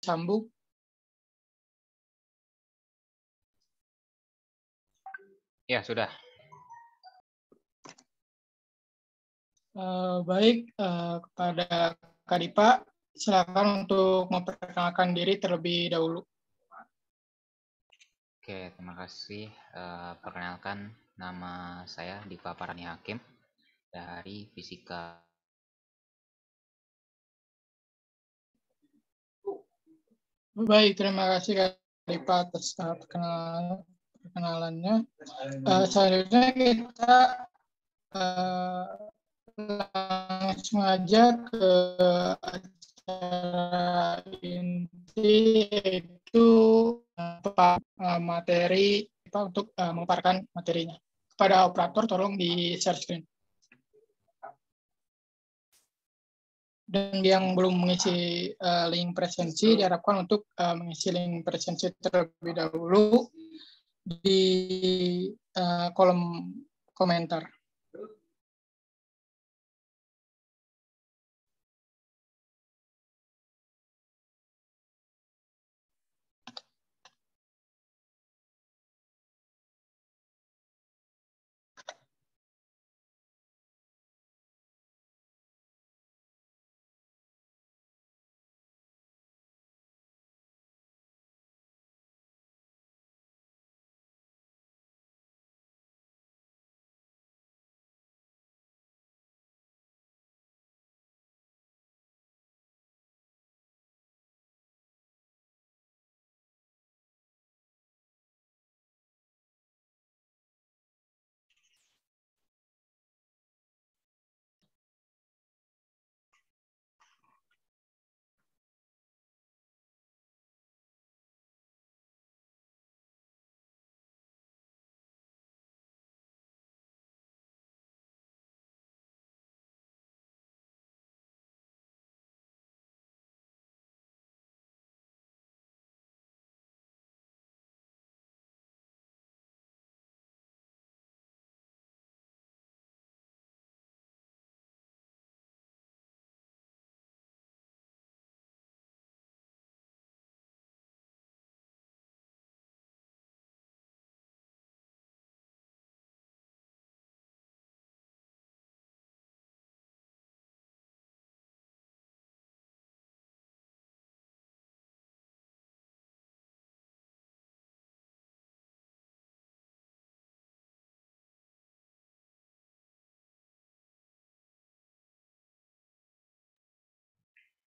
sambung. Ya, sudah. Baik, kepada Kak Dipa, silakan untuk memperkenalkan diri terlebih dahulu. Oke, terima kasih. Perkenalkan, nama saya Dipa Parani Hakim dari Fisika. Baik, terima kasih Kak Dipa atas perkenalannya. Selanjutnya kita langsung aja ke acara inti, yaitu materi untuk memaparkan materinya. Kepada operator tolong di share screen. Dan yang belum mengisi link presensi diharapkan untuk mengisi link presensi terlebih dahulu di kolom komentar.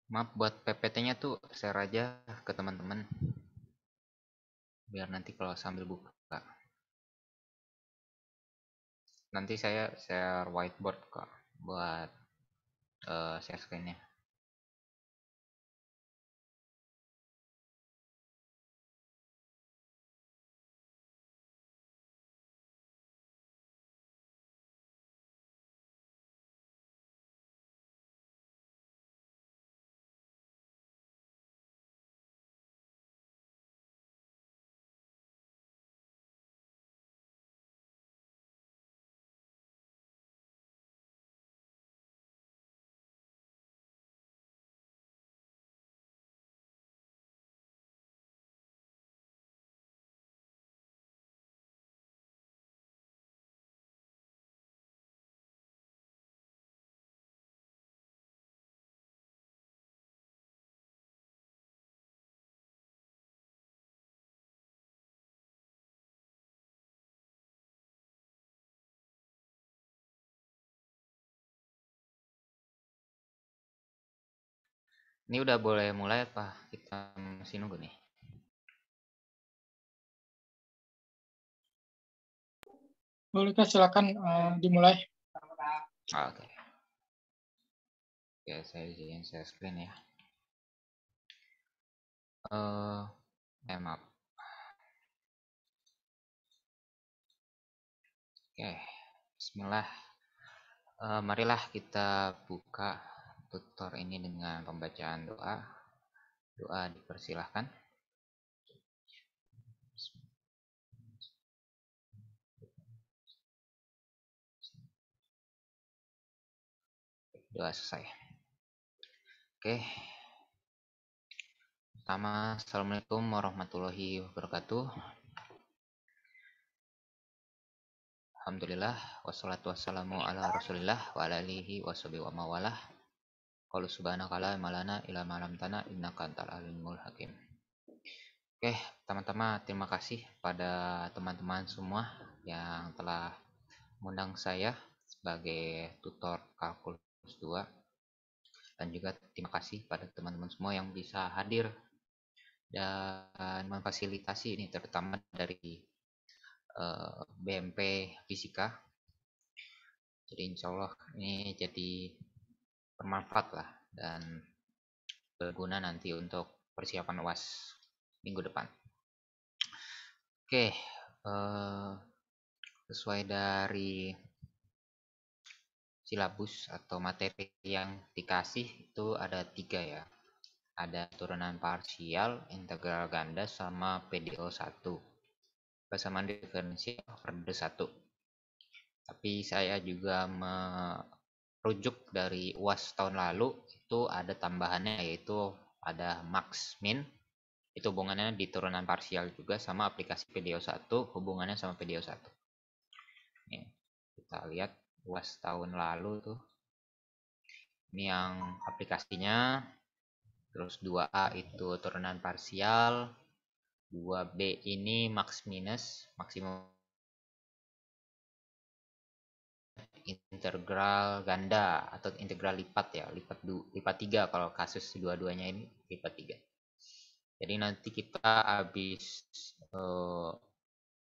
Maaf, buat PPT-nya tuh share aja ke teman-teman, biar nanti kalau sambil buka. Nanti saya share whiteboard kok buat share screen-nya. Ini udah boleh mulai apa? Kita masih nunggu nih. Boleh Kak, silakan dimulai. Oke. Oke, saya izin share screen ya. Maaf. Oke, Bismillah. Marilah kita buka tutor ini dengan pembacaan doa. Doa dipersilahkan. Doa selesai. Oke. Pertama, Assalamualaikum warahmatullahi wabarakatuh. Alhamdulillah, wassalatu wassalamu ala rasulillah wa ala alihi wa sahbihi wa mawalah. Qalu subhanaka la ilma lana illa ma 'allamtana innaka antal alimul hakim. Oke, teman-teman, terima kasih pada teman-teman semua yang telah mengundang saya sebagai tutor kalkulus 2, dan juga terima kasih pada teman-teman semua yang bisa hadir dan memfasilitasi ini, terutama dari BMP Fisika. Jadi insya Allah ini jadi bermanfaat lah dan berguna nanti untuk persiapan UAS minggu depan. Oke, sesuai dari silabus atau materi yang dikasih itu ada 3 ya. Ada turunan parsial, integral ganda, sama PDO1. Persamaan diferensial order 1. Tapi saya juga merujuk dari UAS tahun lalu, itu ada tambahannya, yaitu ada max min. Itu hubungannya di turunan parsial juga, sama aplikasi PDO1 hubungannya sama PDO1. Nih, kita lihat UAS tahun lalu tuh. Ini yang aplikasinya. Terus 2A itu turunan parsial, 2B ini max minus, maksimum integral ganda atau integral lipat ya, lipat 3 kalau kasus dua-duanya ini lipat 3. Jadi nanti kita habis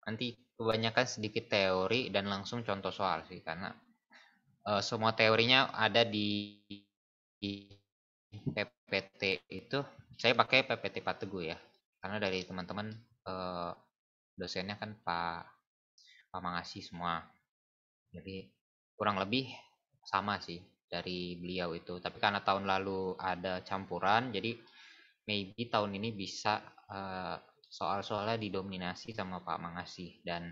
nanti kebanyakan sedikit teori dan langsung contoh soal sih, karena semua teorinya ada di PPT itu. Saya pakai PPT Pak Teguh ya, karena dari teman-teman dosennya kan Pak Mangasi semua, jadi kurang lebih sama sih dari beliau itu. Tapi karena tahun lalu ada campuran, jadi maybe tahun ini bisa soal-soalnya didominasi sama Pak Mangasi. Dan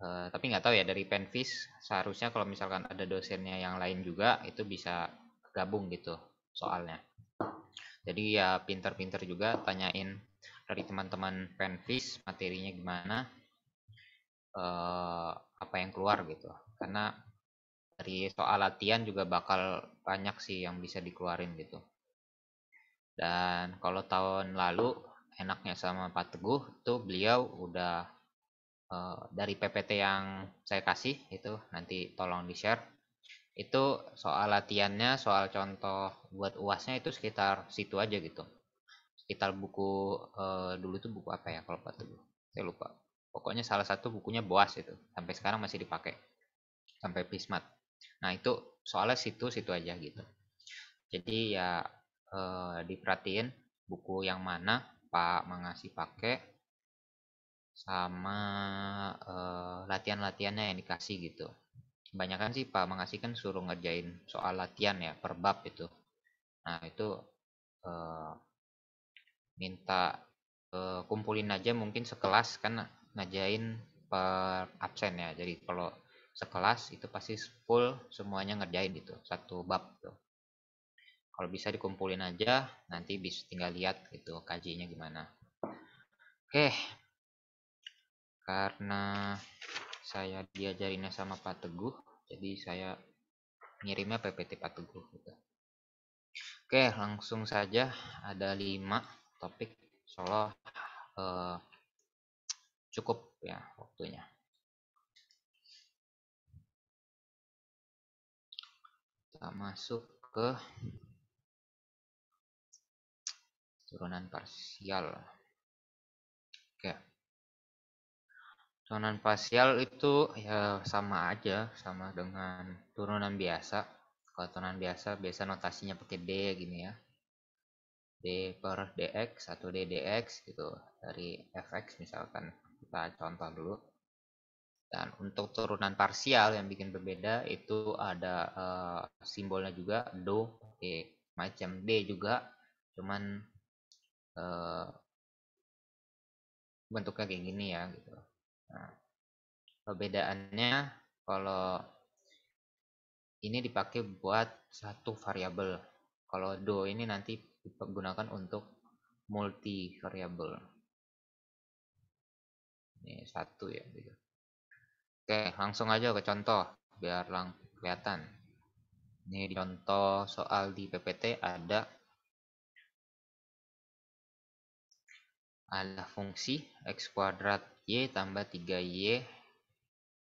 tapi nggak tahu ya, dari Penvis seharusnya kalau misalkan ada dosennya yang lain juga itu bisa gabung gitu soalnya. Jadi ya pinter-pinter juga tanyain dari teman-teman Penvis materinya gimana, apa yang keluar gitu. Karena dari soal latihan juga bakal banyak sih yang bisa dikeluarin gitu. Dan kalau tahun lalu enaknya sama Pak Teguh tuh, beliau udah dari PPT yang saya kasih itu, nanti tolong di share. Itu soal latihannya, soal contoh buat UASnya itu sekitar situ aja gitu. Sekitar buku dulu tuh buku apa ya kalau Pak Teguh, saya lupa. Pokoknya salah satu bukunya Boas itu, sampai sekarang masih dipakai sampai Pismat. Nah itu soalnya situ aja gitu. Jadi ya diperhatiin buku yang mana Pak Mangasi pakai, sama latihan-latihannya yang dikasih gitu. Kebanyakan sih Pak Mangasi kan suruh ngerjain soal latihan ya per bab itu. Nah itu minta kumpulin aja mungkin sekelas, kan ngajain per absen ya. Jadi kalau sekelas itu pasti full semuanya ngerjain itu satu bab tuh. Kalau bisa dikumpulin aja, nanti bisa tinggal lihat gitu kajiannya gimana. Oke, karena saya diajarinnya sama Pak Teguh, jadi saya ngirimnya PPT Pak Teguh gitu. Oke, langsung saja. Ada 5 topik, insyaallah cukup ya waktunya. Kita masuk ke turunan parsial. Oke. Turunan parsial itu ya sama aja, sama dengan turunan biasa. Kalau turunan biasa notasinya pakai D gini ya. D per dx atau d dx gitu, dari fx misalkan. Kita contoh dulu. Dan untuk turunan parsial yang bikin berbeda itu ada simbolnya juga, do, macam D juga, cuman bentuknya kayak gini ya gitu. Nah, perbedaannya kalau ini dipakai buat satu variabel. Kalau do ini nanti digunakan untuk multi variable. Ini satu ya. Oke, langsung aja ke contoh biar kelihatan. Ini contoh soal di PPT ada fungsi x kuadrat y tambah 3y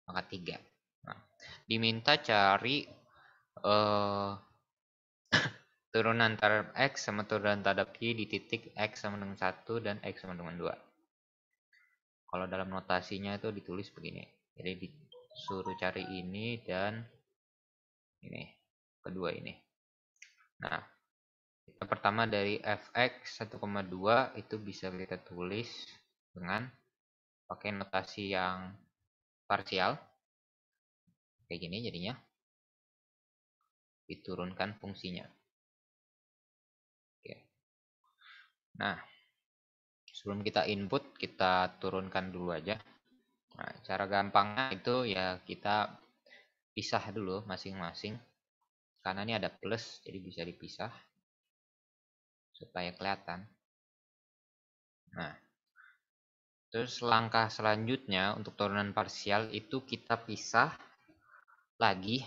pangkat 3. Nah, diminta cari turunan terhadap x sama turunan terhadap y di titik x sama dengan 1 dan x sama dengan 2. Kalau dalam notasinya itu ditulis begini. Jadi disuruh cari ini dan ini, kedua ini. Nah, yang pertama dari fx 1,2 itu bisa kita tulis dengan pakai notasi yang parsial. Kayak gini jadinya. Diturunkan fungsinya. Oke. Nah, sebelum kita input, kita turunkan dulu aja. Nah, cara gampangnya itu ya kita pisah dulu masing-masing. Karena ini ada plus, jadi bisa dipisah. Supaya kelihatan. Nah, terus langkah selanjutnya untuk turunan parsial itu kita pisah lagi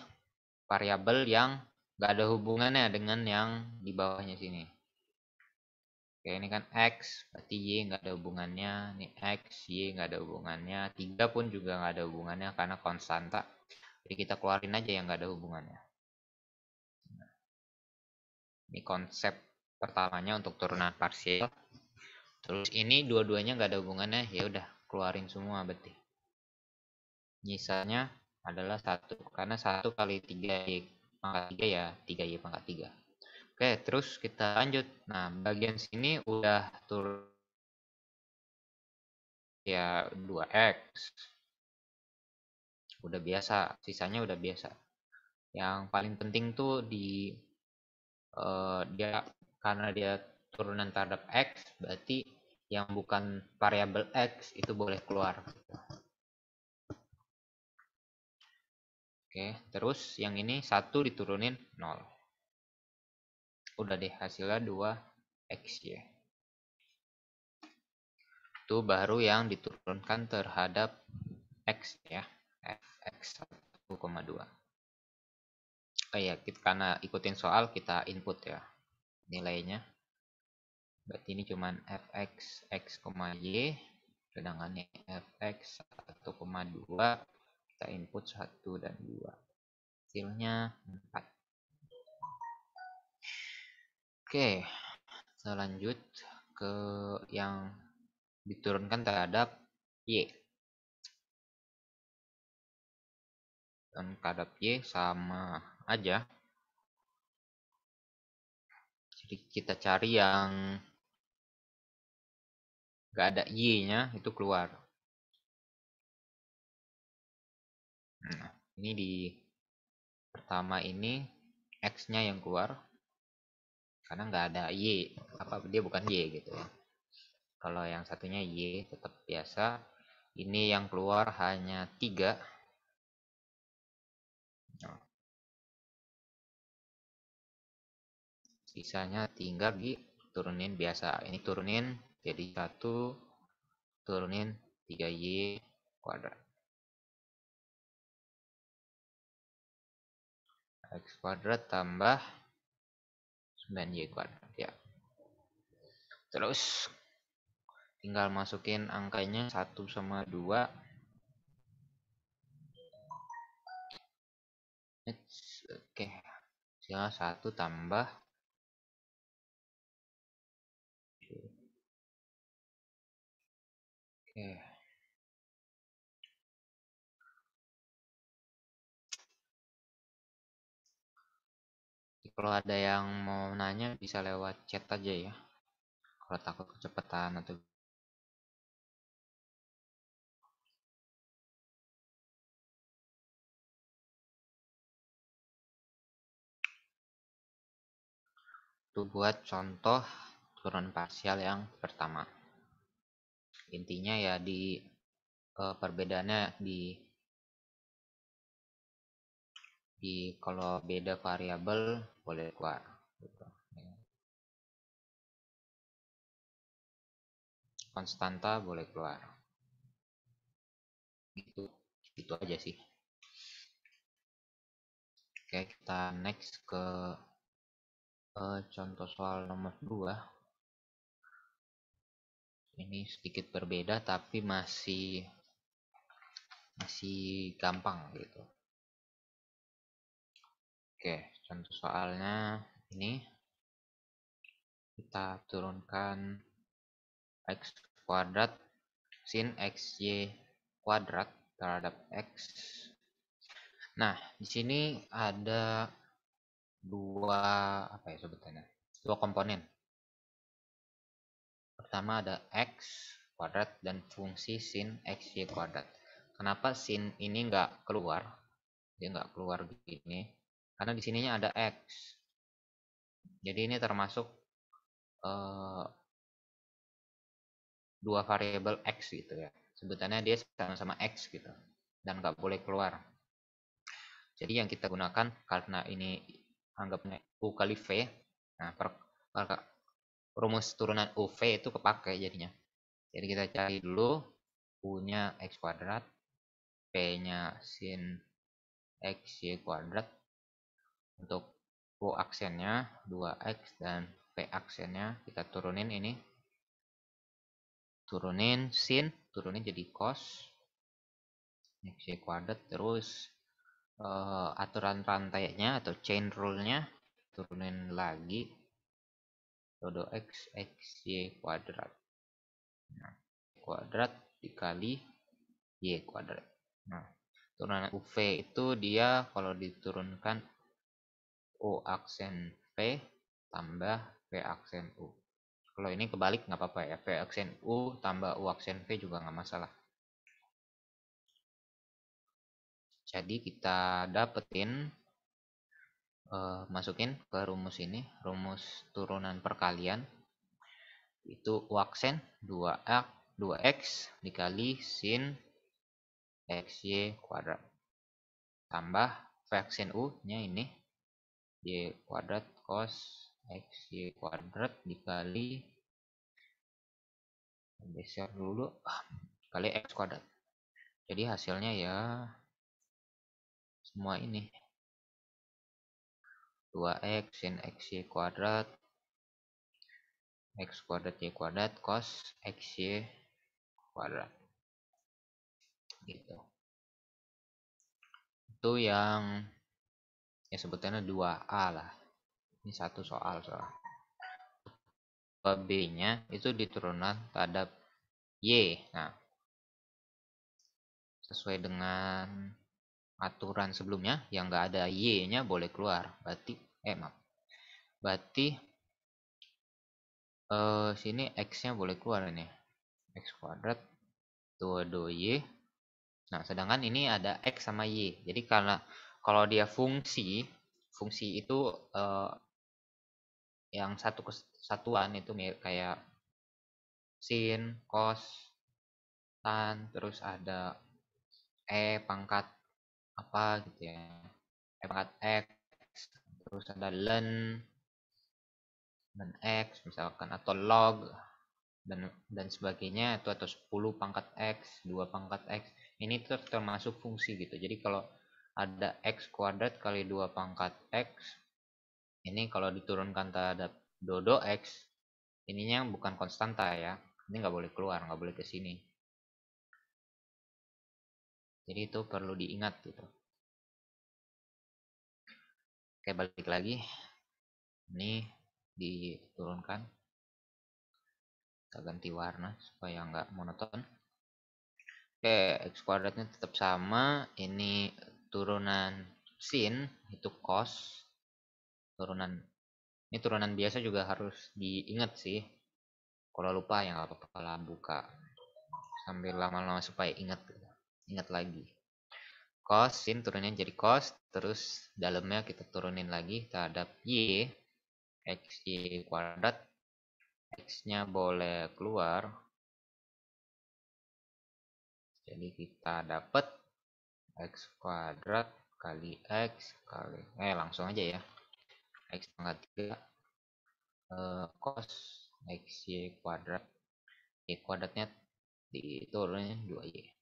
variabel yang nggak ada hubungannya dengan yang di bawahnya sini. Oke, ini kan X, berarti Y nggak ada hubungannya. Ini X, Y nggak ada hubungannya. 3 pun juga nggak ada hubungannya karena konstanta. Jadi kita keluarin aja yang nggak ada hubungannya. Ini konsep pertamanya untuk turunan parsial. Terus ini dua-duanya nggak ada hubungannya, ya udah keluarin semua berarti. Nyisanya adalah 1, karena 1 kali 3Y pangkat 3 ya 3Y pangkat 3. Oke, terus kita lanjut. Nah, bagian sini udah turun ya 2x. Udah biasa, sisanya udah biasa. Yang paling penting tuh di dia karena dia turunan terhadap x, berarti yang bukan variabel x itu boleh keluar. Oke, terus yang ini 1 diturunin 0. Udah deh, hasilnya 2x ya. Itu baru yang diturunkan terhadap x ya. fx 1,2. Oh iya, karena ikutin soal kita input ya nilainya. Berarti ini cuman fx x, y, sedangkan fx 1,2 kita input 1 dan 2. Hasilnya 4. Oke, kita lanjut ke yang diturunkan terhadap y. Dan terhadap y sama aja. Jadi kita cari yang nggak ada y-nya itu keluar. Nah, ini di pertama ini x-nya yang keluar karena nggak ada y, dia bukan y gitu ya. Kalau yang satunya y tetap biasa. Ini yang keluar hanya 3. Nah, sisanya tinggal diturunin biasa. Ini turunin jadi 1, turunin 3y kuadrat. X kuadrat tambah 9y kuadrat ya. Terus tinggal masukin angkanya 1 sama 2. Oke. Hasilnya 1 tambah. Oke. Kalau ada yang mau nanya bisa lewat chat aja ya. Kalau takut kecepatan atau itu buat contoh turunan parsial yang pertama. Intinya ya di perbedaannya di kalau beda variabel boleh keluar gitu. konstanta boleh keluar. Gitu aja sih. Oke, kita next ke contoh soal nomor 2. Ini sedikit berbeda tapi masih gampang gitu. Oke, contoh soalnya ini kita turunkan x kuadrat sin xy kuadrat terhadap x. Nah, di sini ada dua sebutannya? Dua komponen. Pertama ada x kuadrat dan fungsi sin xy kuadrat. Kenapa sin ini nggak keluar? Dia nggak keluar begini. Karena di sininya ada x. Jadi ini termasuk dua variabel x gitu ya. Sebutannya dia sama-sama x gitu. Dan nggak boleh keluar. Jadi yang kita gunakan karena ini anggapnya U kali V. Nah, rumus turunan UV itu kepakai jadinya. Jadi kita cari dulu U-nya x kuadrat, P-nya sin xy kuadrat. Untuk U aksennya 2x dan P aksennya kita turunin ini. Turunin sin, turunin jadi cos xy kuadrat, terus aturan rantainya atau chain rule-nya turunin lagi rodo x xy kuadrat. Nah, kuadrat dikali y kuadrat. Nah, turunan UV itu dia kalau diturunkan U aksen P tambah P aksen U. Kalau ini kebalik nggak apa-apa ya, P aksen U tambah U aksen V juga nggak masalah. Jadi kita dapetin masukin ke rumus ini, rumus turunan perkalian itu U aksen 2x dikali sin xy kuadrat tambah V aksen U nya ini y kuadrat cos xy kuadrat dikali, geser dulu, kali x kuadrat. Jadi hasilnya ya semua ini 2x sin xy kuadrat x kuadrat y kuadrat cos xy kuadrat gitu. Itu yang ya sebutannya 2A lah. Ini satu soal. 2B-nya itu diturunan terhadap Y. Nah, sesuai dengan aturan sebelumnya yang nggak ada Y-nya boleh keluar. Berarti sini X-nya boleh keluar ini. X kuadrat 2Y. Nah, sedangkan ini ada X sama Y. Jadi karena kalau dia fungsi itu yang satu kesatuan itu kayak sin, cos, tan, terus ada pangkat apa gitu ya. Pangkat X, terus ada ln dan X misalkan, atau log dan sebagainya itu, atau 10 pangkat X, 2 pangkat X. Ini termasuk fungsi gitu. Jadi kalau ada X kuadrat kali 2 pangkat X, ini kalau diturunkan terhadap dodo X, ininya bukan konstanta ya. Ini nggak boleh keluar, nggak boleh ke sini. Jadi itu perlu diingat gitu. Oke, balik lagi. Ini diturunkan. Kita ganti warna supaya nggak monoton. Oke, X kuadratnya tetap sama. Ini turunan sin itu cos. Ini turunan biasa juga harus diingat sih. Kalau lupa ya nggak apa-apa lah, buka sambil lama-lama supaya ingat lagi. Cos sin turunnya jadi cos, terus dalamnya kita turunin lagi terhadap y xy kuadrat. X-nya boleh keluar. Jadi kita dapat x kuadrat kali x kali langsung aja ya. X pangkat 3 cos xy kuadrat Y kuadratnya diturunin 2Y.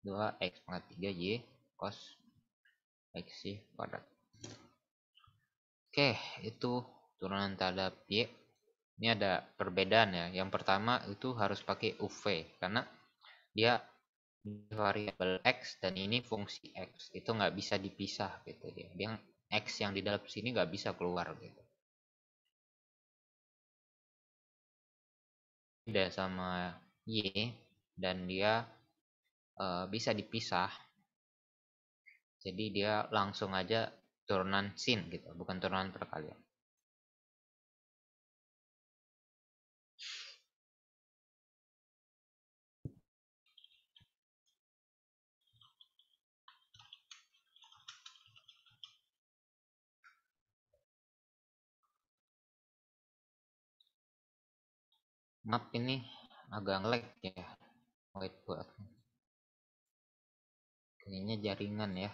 2x pangkat 3Y cos XY kuadrat. Oke, itu turunan terhadap Y. Ini ada perbedaan ya. Yang pertama itu harus pakai UV karena dia variabel X dan ini fungsi X. Itu nggak bisa dipisah gitu dia. Dia X yang di dalam sini nggak bisa keluar gitu. Beda sama Y dan dia bisa dipisah. Jadi dia langsung aja turunan sin gitu, bukan turunan perkalian. Maaf ini agak nge-lag ya whiteboard. Kayaknya jaringan ya.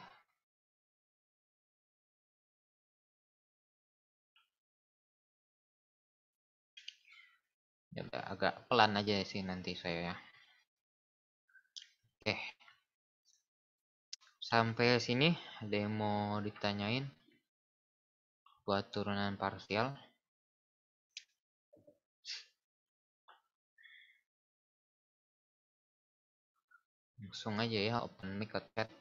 Ya agak pelan aja sih nanti saya ya. Oke. Sampai sini ada yang mau ditanyain buat turunan parsial? Langsung aja ya open mic atau chat.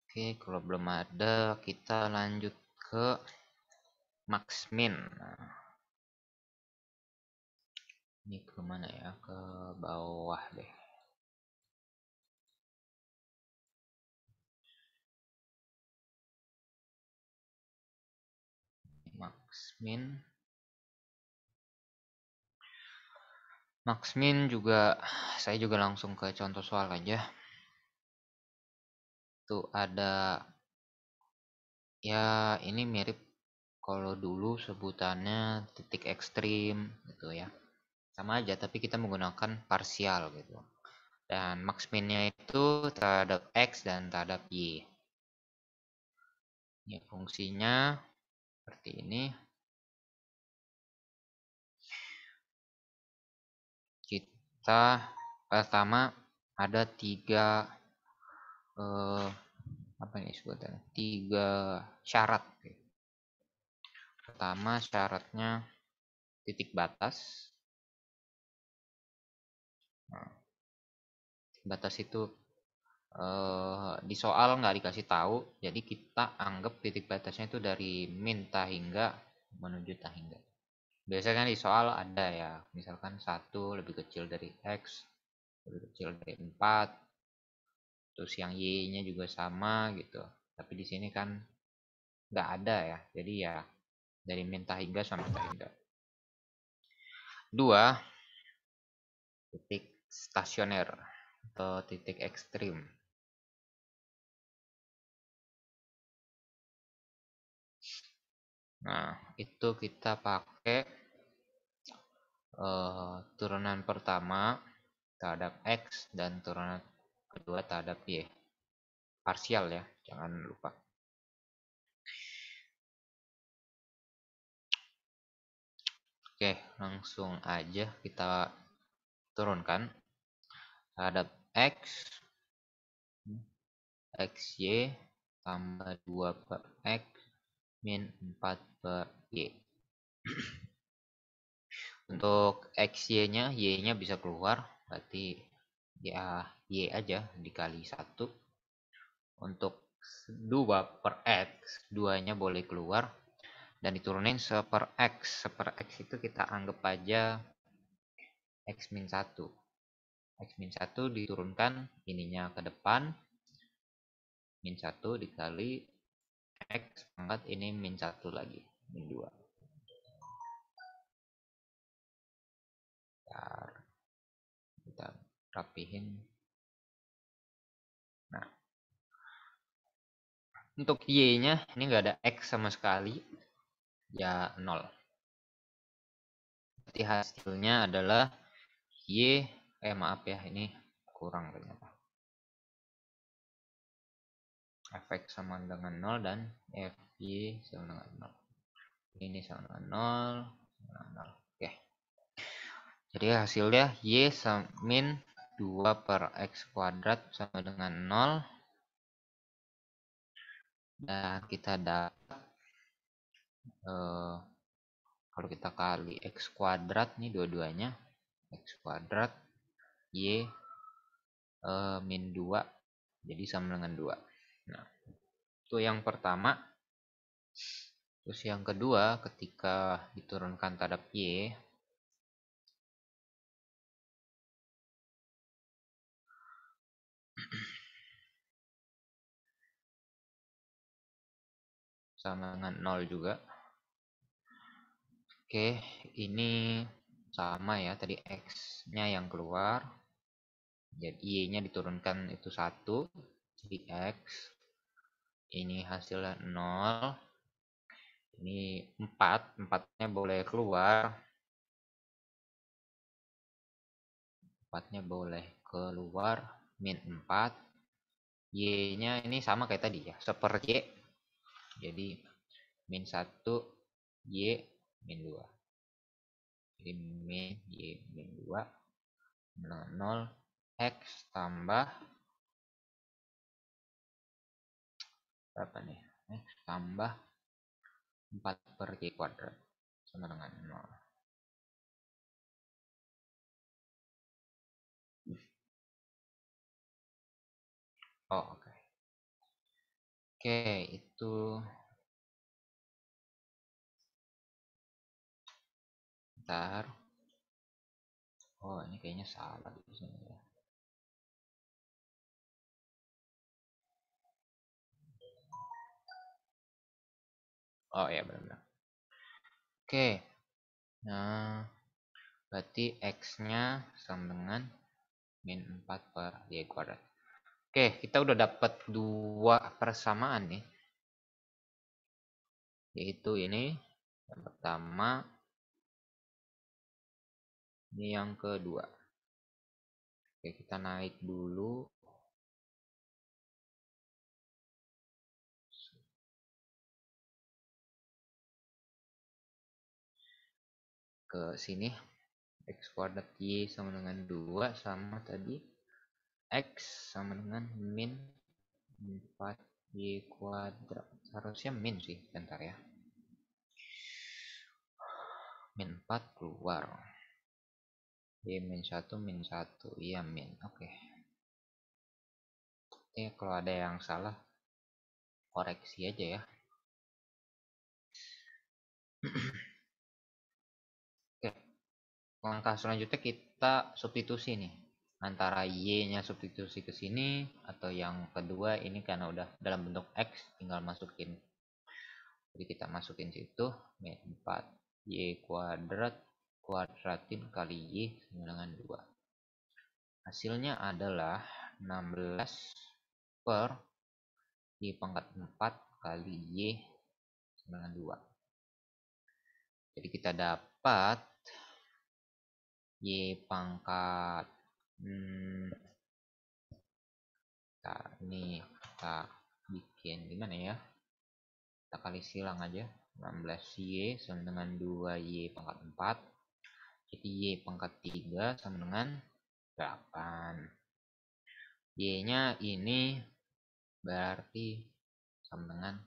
Oke, kalau belum ada kita lanjut ke max min. Nah, ini ke mana ya? Ke bawah deh. Max min juga saya juga langsung ke contoh soal aja. Tuh ada ya ini mirip kalau dulu sebutannya titik ekstrim gitu ya. Sama aja tapi kita menggunakan parsial gitu. Dan max minnya itu terhadap X dan terhadap Y. Ya, fungsinya seperti ini. Kita pertama ada tiga apa ini sebutannya? 3 syarat. Pertama syaratnya titik batas. Nah, batas itu di soal nggak dikasih tahu, jadi kita anggap titik batasnya itu dari min tahingga menuju tahingga. Biasanya kan di soal ada ya, misalkan 1 lebih kecil dari X, lebih kecil dari 4, terus yang Y-nya juga sama gitu. Tapi di sini kan nggak ada ya, jadi ya dari min tahingga sampai tahingga. 2, titik stasioner atau titik ekstrim. Nah, itu kita pakai turunan pertama terhadap X dan turunan kedua terhadap Y. Parsial ya, jangan lupa. Oke, langsung aja kita turunkan terhadap X, XY tambah 2 per X min 4 per Y. Untuk XY-nya, Y-nya bisa keluar, berarti ya Y aja dikali 1. Untuk 2 per X, 2-nya boleh keluar, dan diturunin seper X. Seper X itu kita anggap aja X min 1. X min 1 diturunkan ininya ke depan, min 1 dikali X pangkat ini min 1 lagi, min 2. Kita rapihin. Nah, untuk Y-nya ini nggak ada X sama sekali, ya 0. Berarti hasilnya adalah Y, maaf ya, ini kurang ternyata. fx sama dengan 0 dan fy sama dengan 0. Ini sama dengan 0, sama dengan 0. Oke. Jadi hasilnya y min 2 per x kuadrat sama dengan 0. Dan kita dapat kalau kita kali x kuadrat nih dua-duanya, x kuadrat y min 2 jadi sama dengan 2. Nah, itu yang pertama. Terus yang kedua, ketika diturunkan terhadap y, sama dengan 0 juga. Oke, ini sama ya, tadi x-nya yang keluar. Jadi y-nya diturunkan itu 1, jadi x. Ini hasilnya 0. Ini 4, 4-nya boleh keluar. 4-nya boleh keluar, min 4. Y-nya ini sama kayak tadi ya, seper y. Jadi min 1, y min 2. Jadi min y min 2 0 x tambah berapa nih? X tambah 4 per y kuadrat sama dengan 0. Oh, oke. Oke, itu bentar. Oh, ini kayaknya salah di sini ya. Oh ya, benar-benar. Oke. Nah, berarti x-nya sama dengan min 4 per y kuadrat. Oke, kita udah dapat 2 persamaan nih. Yaitu ini yang pertama, ini yang kedua. Oke, kita naik dulu ke sini. X kuadrat y sama dengan 2, sama tadi x sama dengan min 4 y kuadrat. Harusnya min sih, bentar ya. Min 4 keluar. Y min 1 min 1. Iya min. Oke. Kalau ada yang salah, koreksi aja ya. Oke. Langkah selanjutnya kita substitusi nih. Antara y-nya substitusi ke sini, atau yang kedua ini karena udah dalam bentuk x, tinggal masukin. Jadi kita masukin situ, min 4 y kuadrat kuadratin kali y sama dengan 2. Hasilnya adalah 16 per y pangkat 4 kali y sama dengan 2. Jadi kita dapat y pangkat ini kita bikin gimana ya, kita kali silang aja. 16y sama dengan 2y pangkat 4. Jadi y pangkat 3 sama dengan 8. Y nya ini berarti sama dengan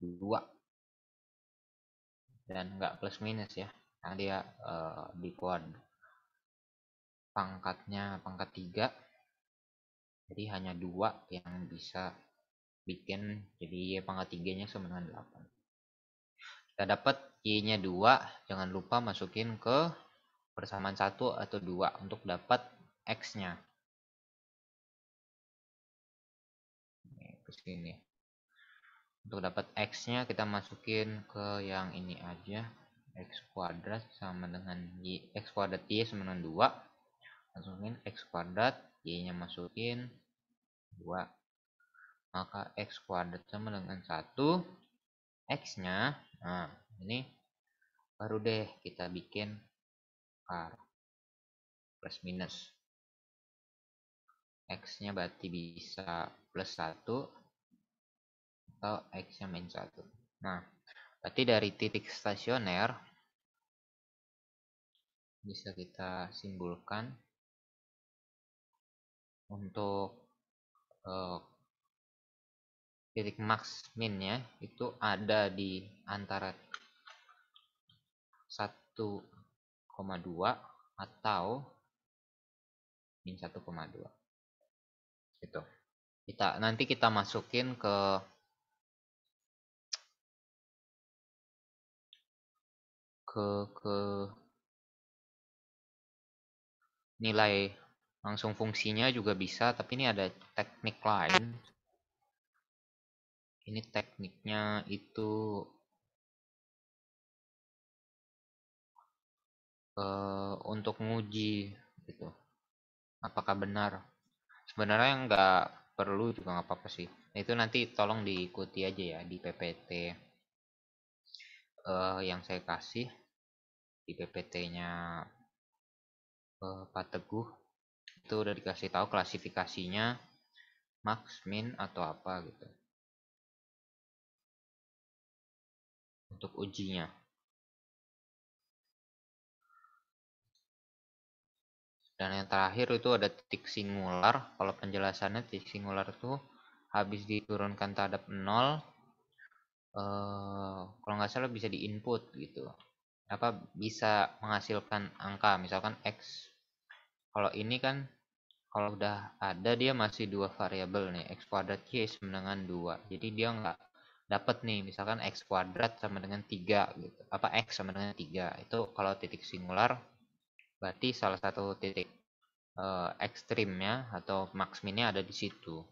2 dan enggak plus minus ya, karena dia di kuad pangkatnya pangkat 3. Jadi hanya 2 yang bisa bikin jadi y pangkat 3 nya sama dengan 8. Kita dapat y nya 2, jangan lupa masukin ke persamaan 1 atau 2 untuk dapat x nya. Ke sini. Untuk dapat x nya kita masukin ke yang ini aja. X kuadrat sama dengan y, x kuadrat y sama dengan 2. Masukin x kuadrat, y nya masukin 2. Maka x kuadrat sama dengan 1. X nya, nah ini baru deh kita bikin plus minus. X nya berarti bisa plus 1. atau X-nya min 1. Nah, berarti dari titik stasioner bisa kita simpulkan untuk titik max minnya itu ada di antara 1,2 atau min 1,2. Itu. Nanti kita masukin ke nilai langsung fungsinya juga bisa, tapi ini ada teknik lain. Ini tekniknya itu untuk nguji gitu. Apakah benar? Sebenarnya nggak perlu juga nggak apa-apa sih. Itu nanti tolong diikuti aja ya di PPT yang saya kasih, di PPT-nya Pak Teguh. Itu udah dikasih tahu klasifikasinya max, min, atau apa gitu untuk ujinya. Dan yang terakhir itu ada titik singular. Kalau penjelasannya titik singular itu habis diturunkan terhadap 0, kalau nggak salah bisa diinput gitu. Apa bisa menghasilkan angka, misalkan X. Kalau ini kan kalau udah ada dia masih dua variabel nih, X kuadrat Y sama dengan 2. Jadi dia nggak dapat nih misalkan X kuadrat sama dengan 3 gitu. Apa X sama dengan 3. Itu kalau titik singular berarti salah satu titik ekstrimnya atau max minnya ada di situ.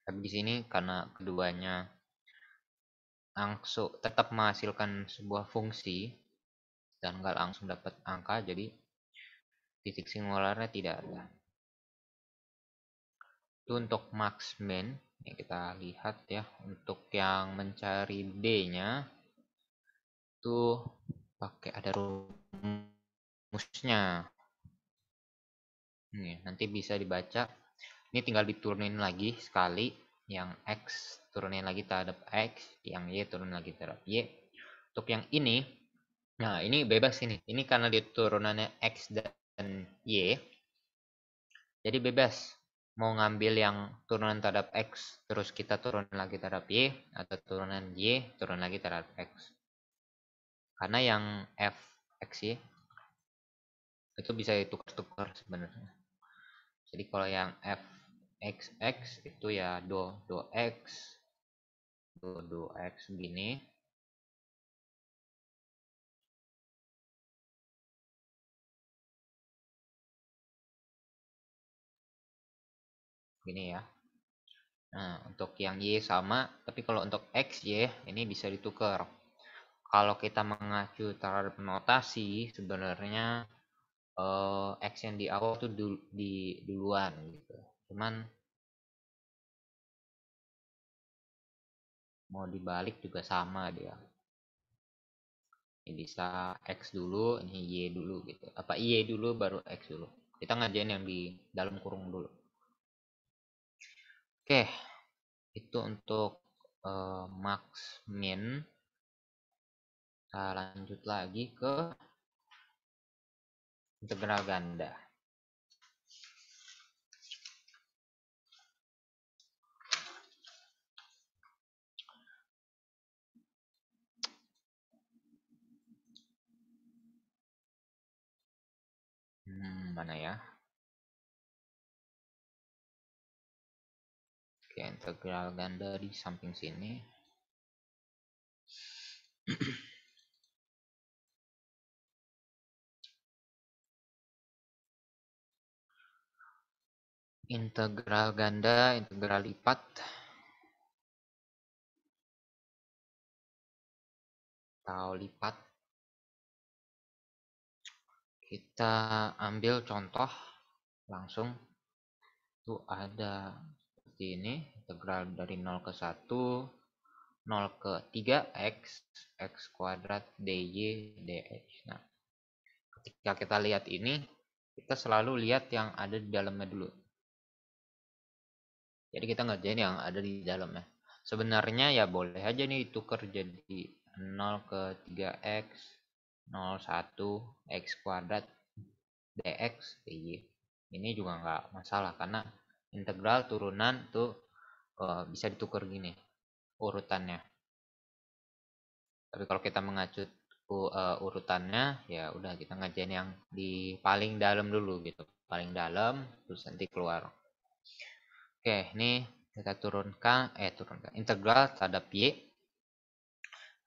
Tapi di sini karena keduanya langsung tetap menghasilkan sebuah fungsi dan nggak langsung dapat angka, jadi titik singularnya tidak ada. Itu untuk max min. Ini kita lihat ya, untuk yang mencari D-nya tuh pakai ada rumusnya. Nih, nanti bisa dibaca. Ini tinggal diturunin lagi sekali. Yang X turunin lagi terhadap X, yang Y turunin lagi terhadap Y. Untuk yang ini, nah ini bebas ini. Ini karena dia turunannya X dan Y. Jadi bebas. Mau ngambil yang turunan terhadap X, terus kita turun lagi terhadap Y, atau turunan Y, turun lagi terhadap X. Karena yang F, X, Y, itu bisa ditukar-tukar sebenarnya. Jadi kalau yang F, X, X, itu ya do X, do X begini. Gini ya. Nah, untuk yang Y sama, tapi kalau untuk X, Y, ini bisa ditukar. Kalau kita mengacu terhadap notasi, sebenarnya X yang di awal tuh duluan gitu. Cuman mau dibalik juga sama dia. Ini bisa X dulu, ini Y dulu gitu. Apa Y dulu baru X dulu. Kita ngajain yang di dalam kurung dulu. Oke, itu untuk max min. Kita lanjut lagi ke integral ganda. Mana ya? Oke, integral ganda di samping sini. Integral ganda, integral lipat. Atau lipat. Kita ambil contoh langsung. Itu ada seperti ini, integral dari 0 ke 1, 0 ke 3x, x kuadrat dy dx. Nah, ketika kita lihat ini, kita selalu lihat yang ada di dalamnya dulu. Jadi kita ngerjain yang ada di dalamnya. Sebenarnya ya boleh aja nih tukar jadi 0 ke 3x, 0, 1, x kuadrat, dx, dy. Ini juga nggak masalah karena integral turunan tuh bisa ditukar gini urutannya. Tapi kalau kita mengacu urutannya, ya udah kita ngajain yang di paling dalam dulu gitu. Paling dalam, terus nanti keluar. Oke, ini kita turunkan integral terhadap y.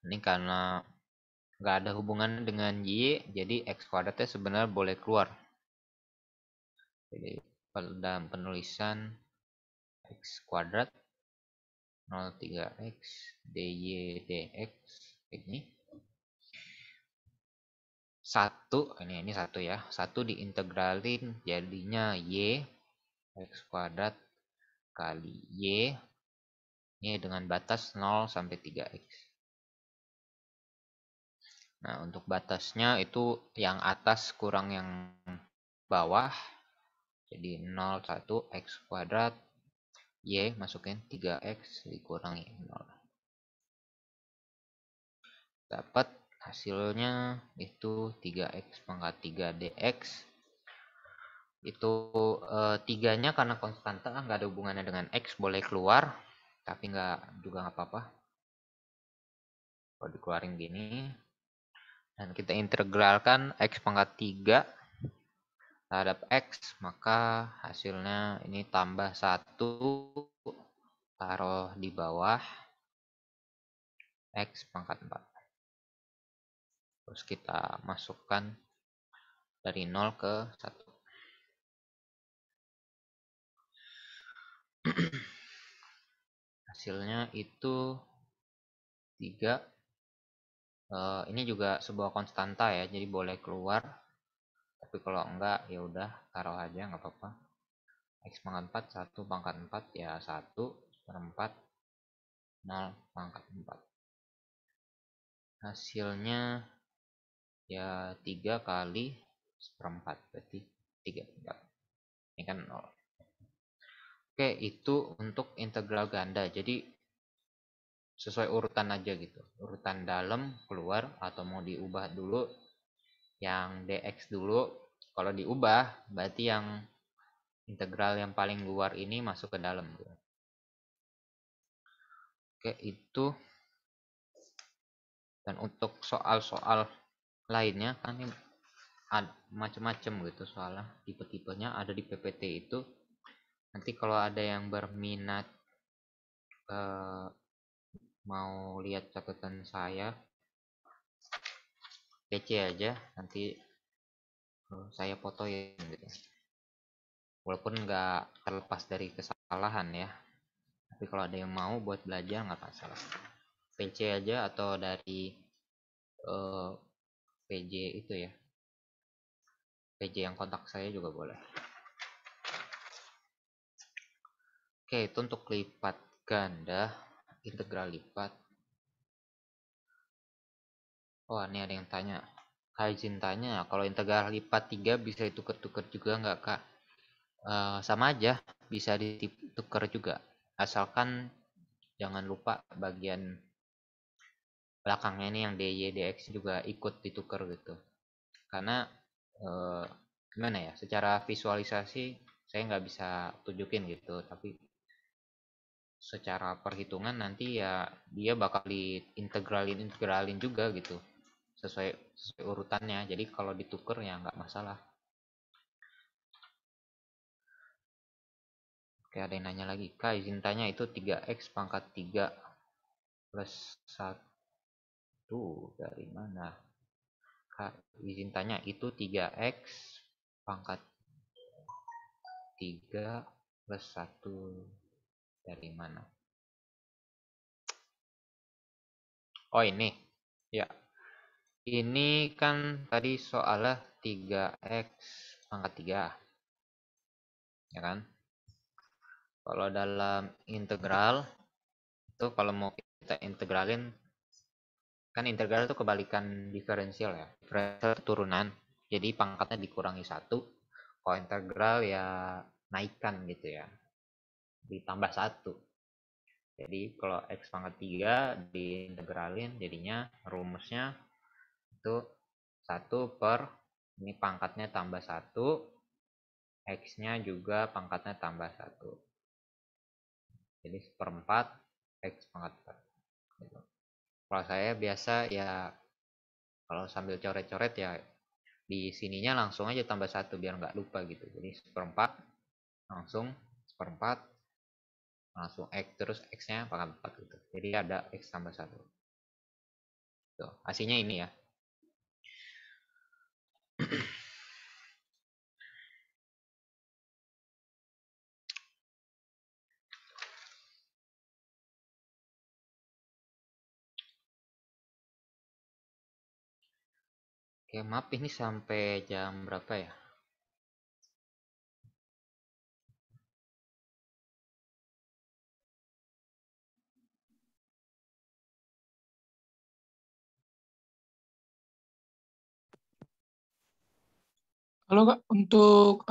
Ini karena nggak ada hubungan dengan y, jadi x kuadratnya sebenarnya boleh keluar. Jadi dalam penulisan x kuadrat 03x dy dx ini ini satu ya, satu diintegralin jadinya y x kuadrat kali y ini dengan batas 0 sampai 3x. Nah, untuk batasnya itu yang atas kurang yang bawah. Jadi 0, 1, x kuadrat, y masukin 3x dikurangi 0. Dapat hasilnya itu 3x pangkat 3 dx. Itu tiganya karena konstanta nggak ada hubungannya dengan x, boleh keluar. Tapi juga nggak apa-apa. Kalau dikeluarin gini. Dan kita integralkan x pangkat 3 terhadap x, maka hasilnya ini tambah 1, taruh di bawah x pangkat 4. Terus kita masukkan dari 0 ke 1. Hasilnya itu 3. Ini juga sebuah konstanta ya, jadi boleh keluar. Tapi kalau enggak ya udah taruh aja nggak apa-apa. X pangkat 4, 1 pangkat 4 ya 1/4, 0 pangkat 4. Hasilnya ya 3 kali 1/4 berarti 3/4. Ini kan 0. Oke, itu untuk integral ganda. Jadi sesuai urutan aja gitu. Urutan dalam keluar atau mau diubah dulu yang dx dulu. Kalau diubah berarti yang integral yang paling luar ini masuk ke dalam. Oke, itu. Dan untuk soal-soal lainnya kan ini macam-macam gitu soalnya, tipe-tipenya ada di PPT itu. Nanti kalau ada yang berminat mau lihat catatan saya, PC aja nanti saya fotoin gitu. Walaupun nggak terlepas dari kesalahan ya, tapi kalau ada yang mau buat belajar nggak masalah. PC aja atau dari PJ itu ya, PJ yang kontak saya juga boleh. Oke, itu untuk lipat ganda, integral lipat. Oh, ini ada yang tanya. Kak izin tanya, kalau integral lipat 3 bisa ditukar-tukar juga nggak, Kak? Sama aja, bisa ditukar juga. Asalkan jangan lupa bagian belakangnya ini yang dy dx juga ikut ditukar gitu. Karena gimana ya, secara visualisasi saya nggak bisa tunjukin gitu, tapi secara perhitungan nanti ya dia bakal diintegralin juga gitu, sesuai urutannya. Jadi kalau ditukar ya nggak masalah. Oke, ada yang nanya lagi, Kak izin tanya itu 3x pangkat 3 plus 1 dari mana? Kak izin tanya itu 3x pangkat 3 plus 1 dari mana? Oh ini, ya. Ini kan tadi soalnya 3x pangkat 3, ya kan? Kalau dalam integral, itu kalau mau kita integralin, kan integral itu kebalikan diferensial ya. Diferensial turunan, jadi pangkatnya dikurangi 1. Kalau integral ya naikkan gitu ya, ditambah 1. Jadi kalau X pangkat 3 diintegralin jadinya rumusnya itu 1 per ini pangkatnya tambah 1, X-nya juga pangkatnya tambah 1. Jadi seperempat X pangkat 4. Gitu. Kalau saya biasa ya kalau sambil coret-coret ya di sininya langsung aja tambah 1 biar nggak lupa gitu. Jadi seperempat langsung seperempat langsung X terus X-nya pangkat 4 gitu. Jadi ada X tambah 1. Tuh, hasilnya ini ya. Oke, maaf ini sampai jam berapa ya? Halo Kak, untuk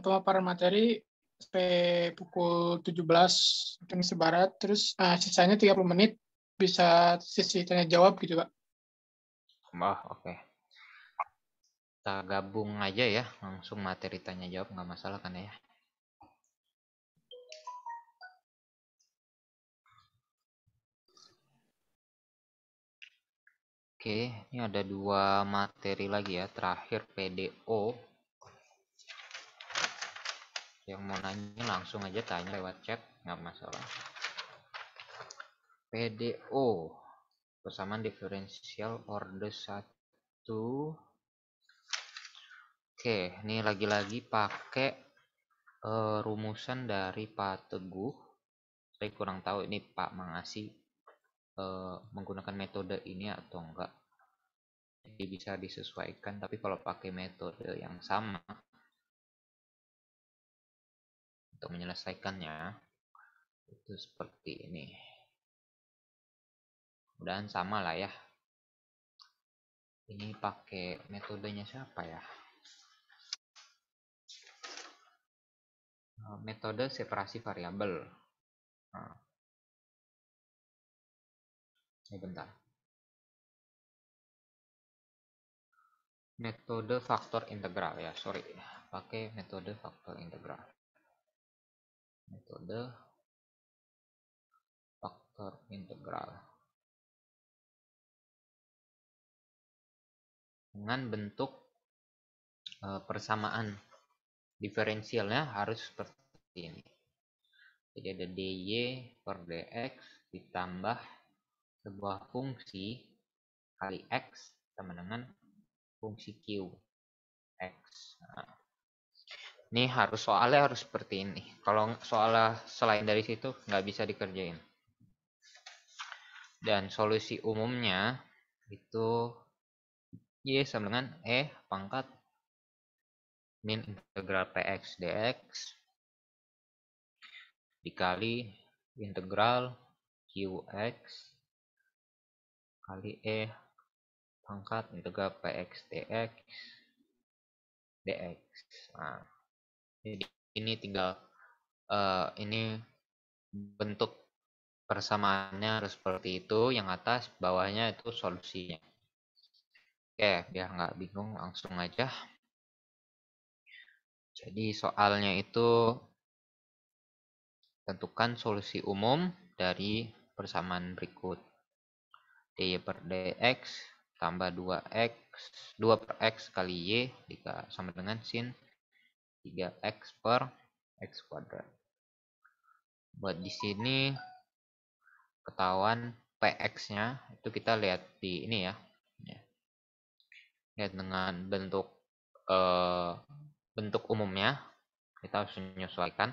pemaparan materi sampai pukul 17 Indonesia Barat, terus sisanya 30 menit bisa sesi tanya jawab gitu Kak. Oh, oke. Kita gabung aja ya, langsung materi tanya jawab nggak masalah kan ya? Oke, ini ada 2 materi lagi ya, terakhir PDO. Yang mau nanya langsung aja tanya lewat chat, nggak masalah. PDO, persamaan diferensial order 1. Oke, ini lagi-lagi pakai rumusan dari Pak Teguh. Saya kurang tahu ini Pak Mangasi menggunakan metode ini atau enggak. Jadi bisa disesuaikan, tapi kalau pakai metode yang sama untuk menyelesaikannya itu seperti ini. Mudahan sama lah ya. Ini pakai metodenya siapa ya? Metode separasi variabel. Nah, ini bentar. Metode faktor integral ya, sorry. Pakai metode faktor integral. Metode faktor integral. Dengan bentuk persamaan diferensialnya harus seperti ini. Jadi ada dy per dx ditambah sebuah fungsi kali x sama dengan fungsi q x. Nah, ini soalnya harus seperti ini. Kalau soalnya selain dari situ nggak bisa dikerjain. Dan solusi umumnya itu y sama dengan pangkat min integral px dx dikali integral qx kali pangkat integral px dx. Nah, jadi ini tinggal ini bentuk persamaannya harus seperti itu, yang atas bawahnya itu solusinya. Oke, biar nggak bingung langsung aja. Jadi soalnya itu tentukan solusi umum dari persamaan berikut. Dy per dx tambah 2x 2 per x kali y sama dengan sin 3x per x kuadrat. Buat di sini ketahuan px-nya itu kita lihat di ini ya. Lihat dengan bentuk umumnya kita harus menyesuaikan.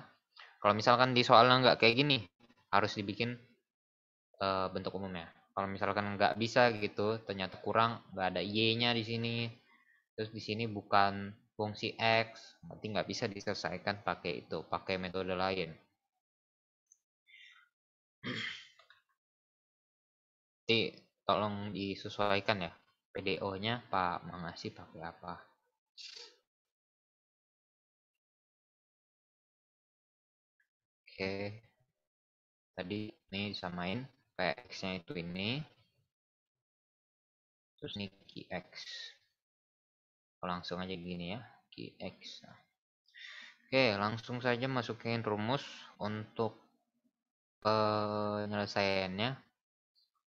Kalau misalkan di soalnya nggak kayak gini, harus dibikin bentuk umumnya. Kalau misalkan nggak bisa gitu, ternyata kurang, nggak ada y-nya di sini, terus di sini bukan fungsi x, berarti nggak bisa diselesaikan pakai itu, pakai metode lain. Jadi tolong disesuaikan ya, PDO-nya Pak Mangasi pakai apa. Oke. Tadi ini disamain Px-nya itu ini, terus ini Qx. Langsung aja gini ya, Qx. Oke, langsung saja masukin rumus untuk penyelesaiannya.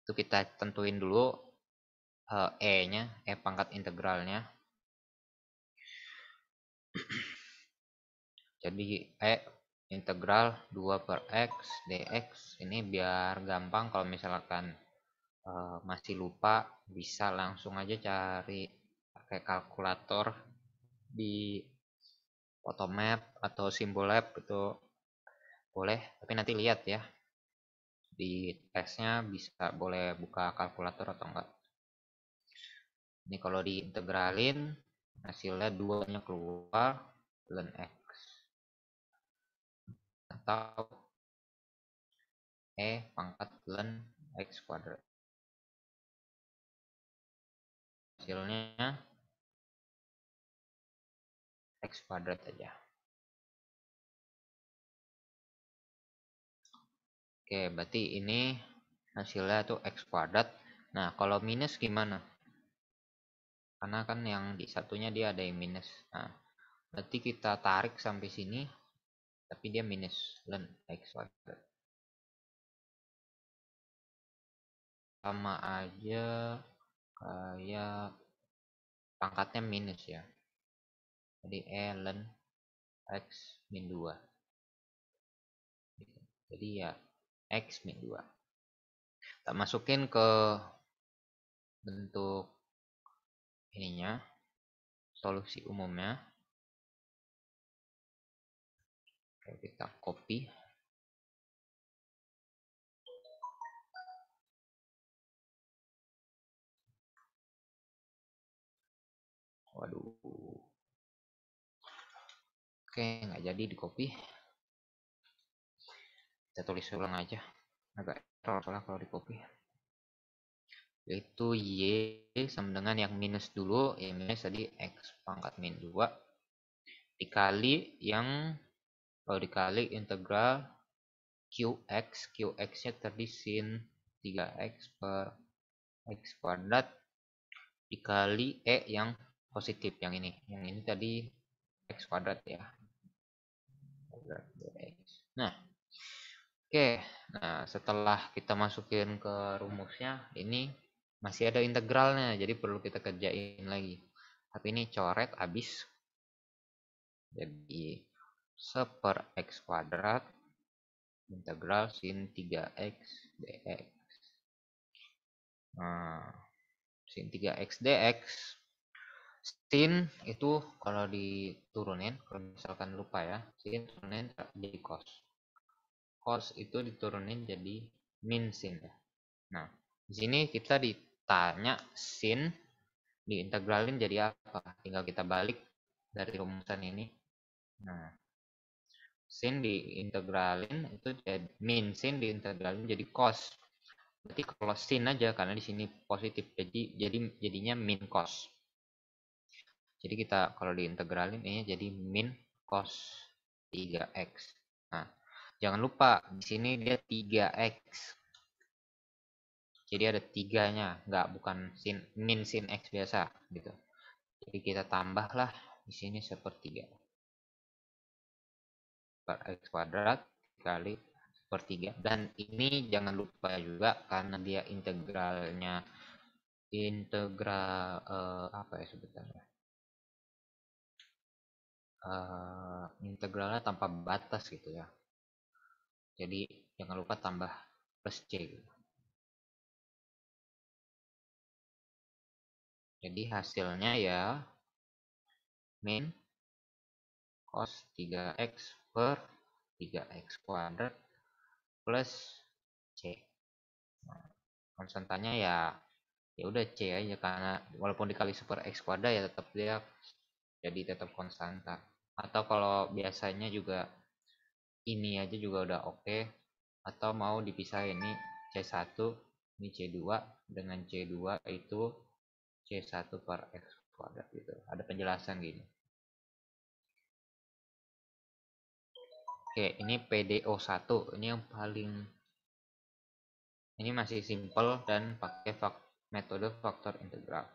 Itu kita tentuin dulu E-nya, E pangkat integralnya. Jadi E integral 2 per X dx. Ini biar gampang kalau misalkan masih lupa, bisa langsung aja cari pakai kalkulator di Photomap atau Symbolab itu boleh, tapi nanti lihat ya di tesnya bisa boleh buka kalkulator atau enggak. Ini kalau diintegralin hasilnya 2-nya keluar ln X atau E pangkat ln X kuadrat. Hasilnya X kuadrat aja. Oke, berarti ini hasilnya tuh X kuadrat. Nah, kalau minus gimana? Karena kan yang di satunya dia ada yang minus. Nah, berarti kita tarik sampai sini, tapi dia minus ln X kuadrat. Sama aja kayak pangkatnya minus ya. Jadi E ln X min 2. Jadi ya X min 2. Kita masukin ke bentuk ininya, solusi umumnya. Oke, kita copy. Waduh. Oke, nggak jadi di copy. Kita tulis ulang aja. Agak error lah kalau di copy. Yaitu Y sama dengan yang minus dulu. Yang minus tadi X pangkat min 2. Dikali yang, kalau dikali integral Qx. Qx-nya tadi sin 3X per X kuadrat. Dikali E yang positif, yang ini. Yang ini tadi X kuadrat ya. Nah, oke. Nah, setelah kita masukin ke rumusnya, ini masih ada integralnya, jadi perlu kita kerjain lagi. Tapi ini coret habis. Jadi seper X kuadrat integral sin 3X dx. Nah, sin 3X dx. Sin itu kalau diturunin, kalau misalkan lupa ya, sin turunin jadi cos. Cos itu diturunin jadi min sin ya. Nah, di sini kita ditanya sin diintegralin jadi apa? Tinggal kita balik dari rumusan ini. Nah, sin diintegralin itu jadi min sin diintegralin jadi cos. Berarti kalau sin aja karena di sini positif, jadinya min cos. Jadi kita kalau diintegralin ini jadi min cos 3x. Nah, jangan lupa di sini dia 3x. Jadi ada 3-nya, bukan min sin x biasa gitu. Jadi kita tambahlah di sini sepertiga per x kuadrat kali sepertiga. Dan ini jangan lupa juga karena dia integralnya apa ya sebenarnya? Integralnya tanpa batas gitu ya. Jadi jangan lupa tambah plus c gitu. Jadi hasilnya ya min cos 3x per 3x kuadrat plus c. Nah, konstantannya ya udah c aja karena walaupun dikali super x kuadrat ya tetap dia jadi tetap konstanta. Atau kalau biasanya juga ini aja juga udah oke. Atau mau dipisah ini C1 ini C2 dengan C2 itu C1 per X kuadrat gitu. Ada penjelasan gini. Oke, ini PDO1. Ini yang paling Ini masih simple dan pakai metode faktor integral.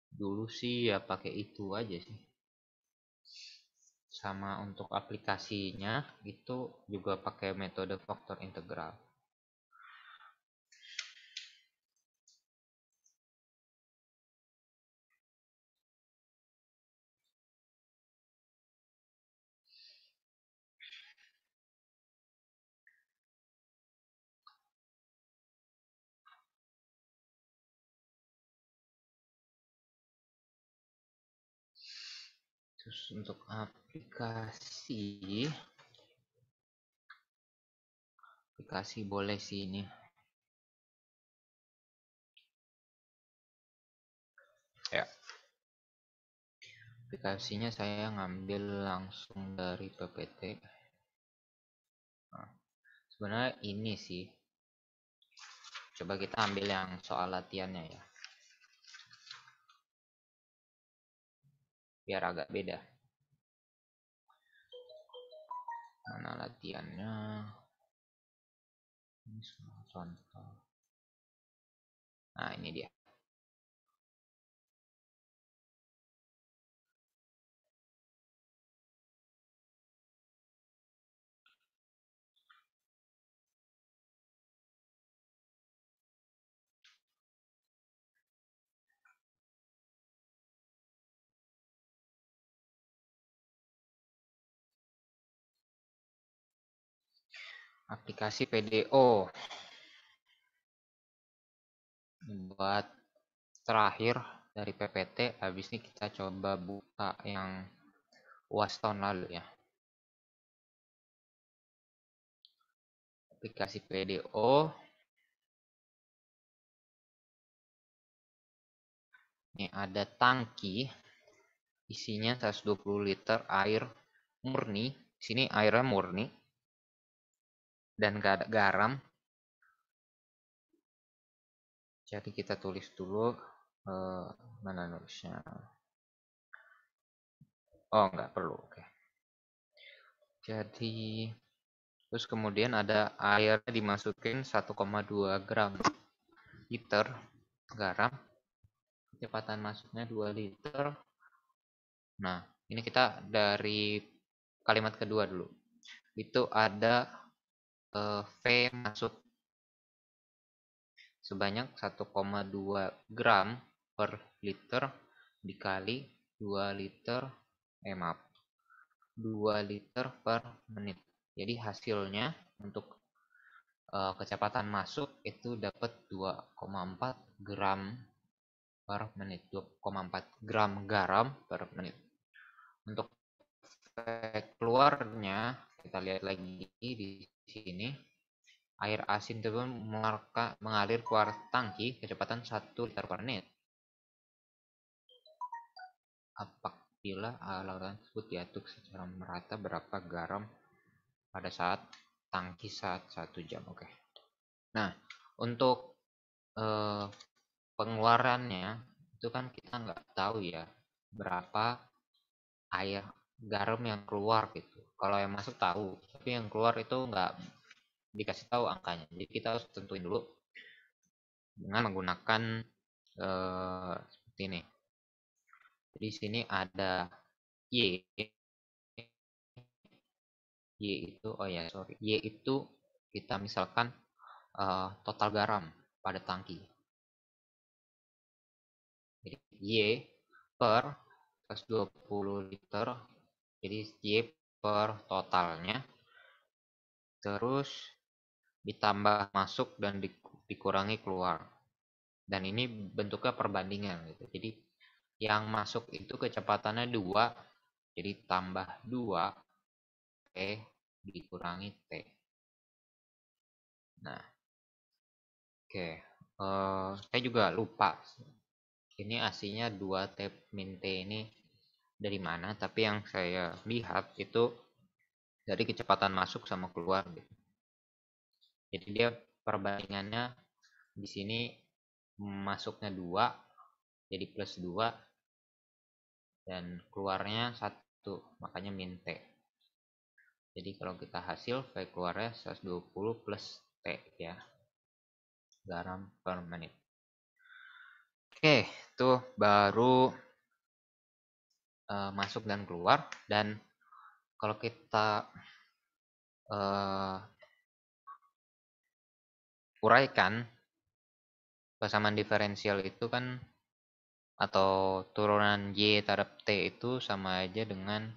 Dulu sih ya pakai itu aja sih. Sama untuk aplikasinya itu juga pakai metode faktor integral. Terus untuk aplikasi boleh sih ini. Ya. Aplikasinya saya ngambil langsung dari PPT. Nah, sebenarnya ini sih. Coba kita ambil yang soal latihannya ya. Biar agak beda. Mana latihannya? Ini contoh. Nah, ini dia. Aplikasi PDO. Buat terakhir dari PPT, habis ini kita coba buka yang UAS tahun lalu ya. Aplikasi PDO. Ini ada tangki, isinya 120 liter air murni. Sini airnya murni dan gak ada garam. Jadi kita tulis dulu mana nulisnya. Oh, nggak perlu. Oke. Jadi terus kemudian ada airnya dimasukin 1,2 gram liter garam. Kecepatan masuknya 2 liter. Nah, ini kita dari kalimat kedua dulu. Itu ada V masuk sebanyak 1,2 gram per liter dikali 2 liter 2 liter per menit. Jadi hasilnya untuk kecepatan masuk itu dapat 2,4 gram per menit. 2,4 gram garam per menit. Untuk keluarnya kita lihat lagi di sini. Air asin tersebut mengalir keluar tangki kecepatan 1 liter per menit. Apabila lautan tersebut diaduk secara merata, berapa garam pada saat tangki saat 1 jam. Oke. Nah, untuk pengeluarannya itu kan kita nggak tahu ya berapa air garam yang keluar gitu. Kalau yang masuk tahu, tapi yang keluar itu nggak dikasih tahu angkanya. Jadi kita harus tentuin dulu dengan menggunakan seperti ini. Jadi di sini ada Y. Y itu kita misalkan total garam pada tangki. Jadi Y per 120 liter. Jadi Y per totalnya. Terus ditambah masuk dan dikurangi keluar. Dan ini bentuknya perbandingan gitu. Jadi yang masuk itu kecepatannya 2. Jadi tambah 2 T dikurangi T. Nah, oke. Saya juga lupa. Ini aslinya 2 T min T ini dari mana. Tapi yang saya lihat itu dari kecepatan masuk sama keluar gitu. Jadi dia perbandingannya di sini masuknya 2 jadi plus 2 dan keluarnya 1 makanya min T. Jadi kalau kita hasil V keluarnya 120 plus T ya, garam per menit. Oke, itu baru masuk dan keluar. Dan kalau kita uraikan, persamaan diferensial itu kan, atau turunan Y terhadap T itu sama aja dengan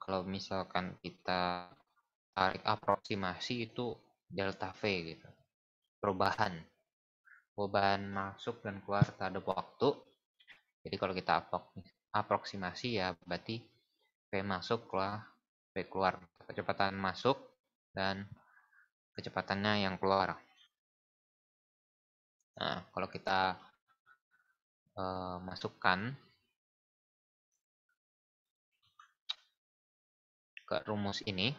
kalau misalkan kita tarik aproksimasi itu delta V gitu. Perubahan masuk dan keluar terhadap waktu. Jadi kalau kita aproksimasi ya berarti V masuk V keluar. Kecepatan masuk dan kecepatannya yang keluar. Nah, kalau kita masukkan ke rumus ini,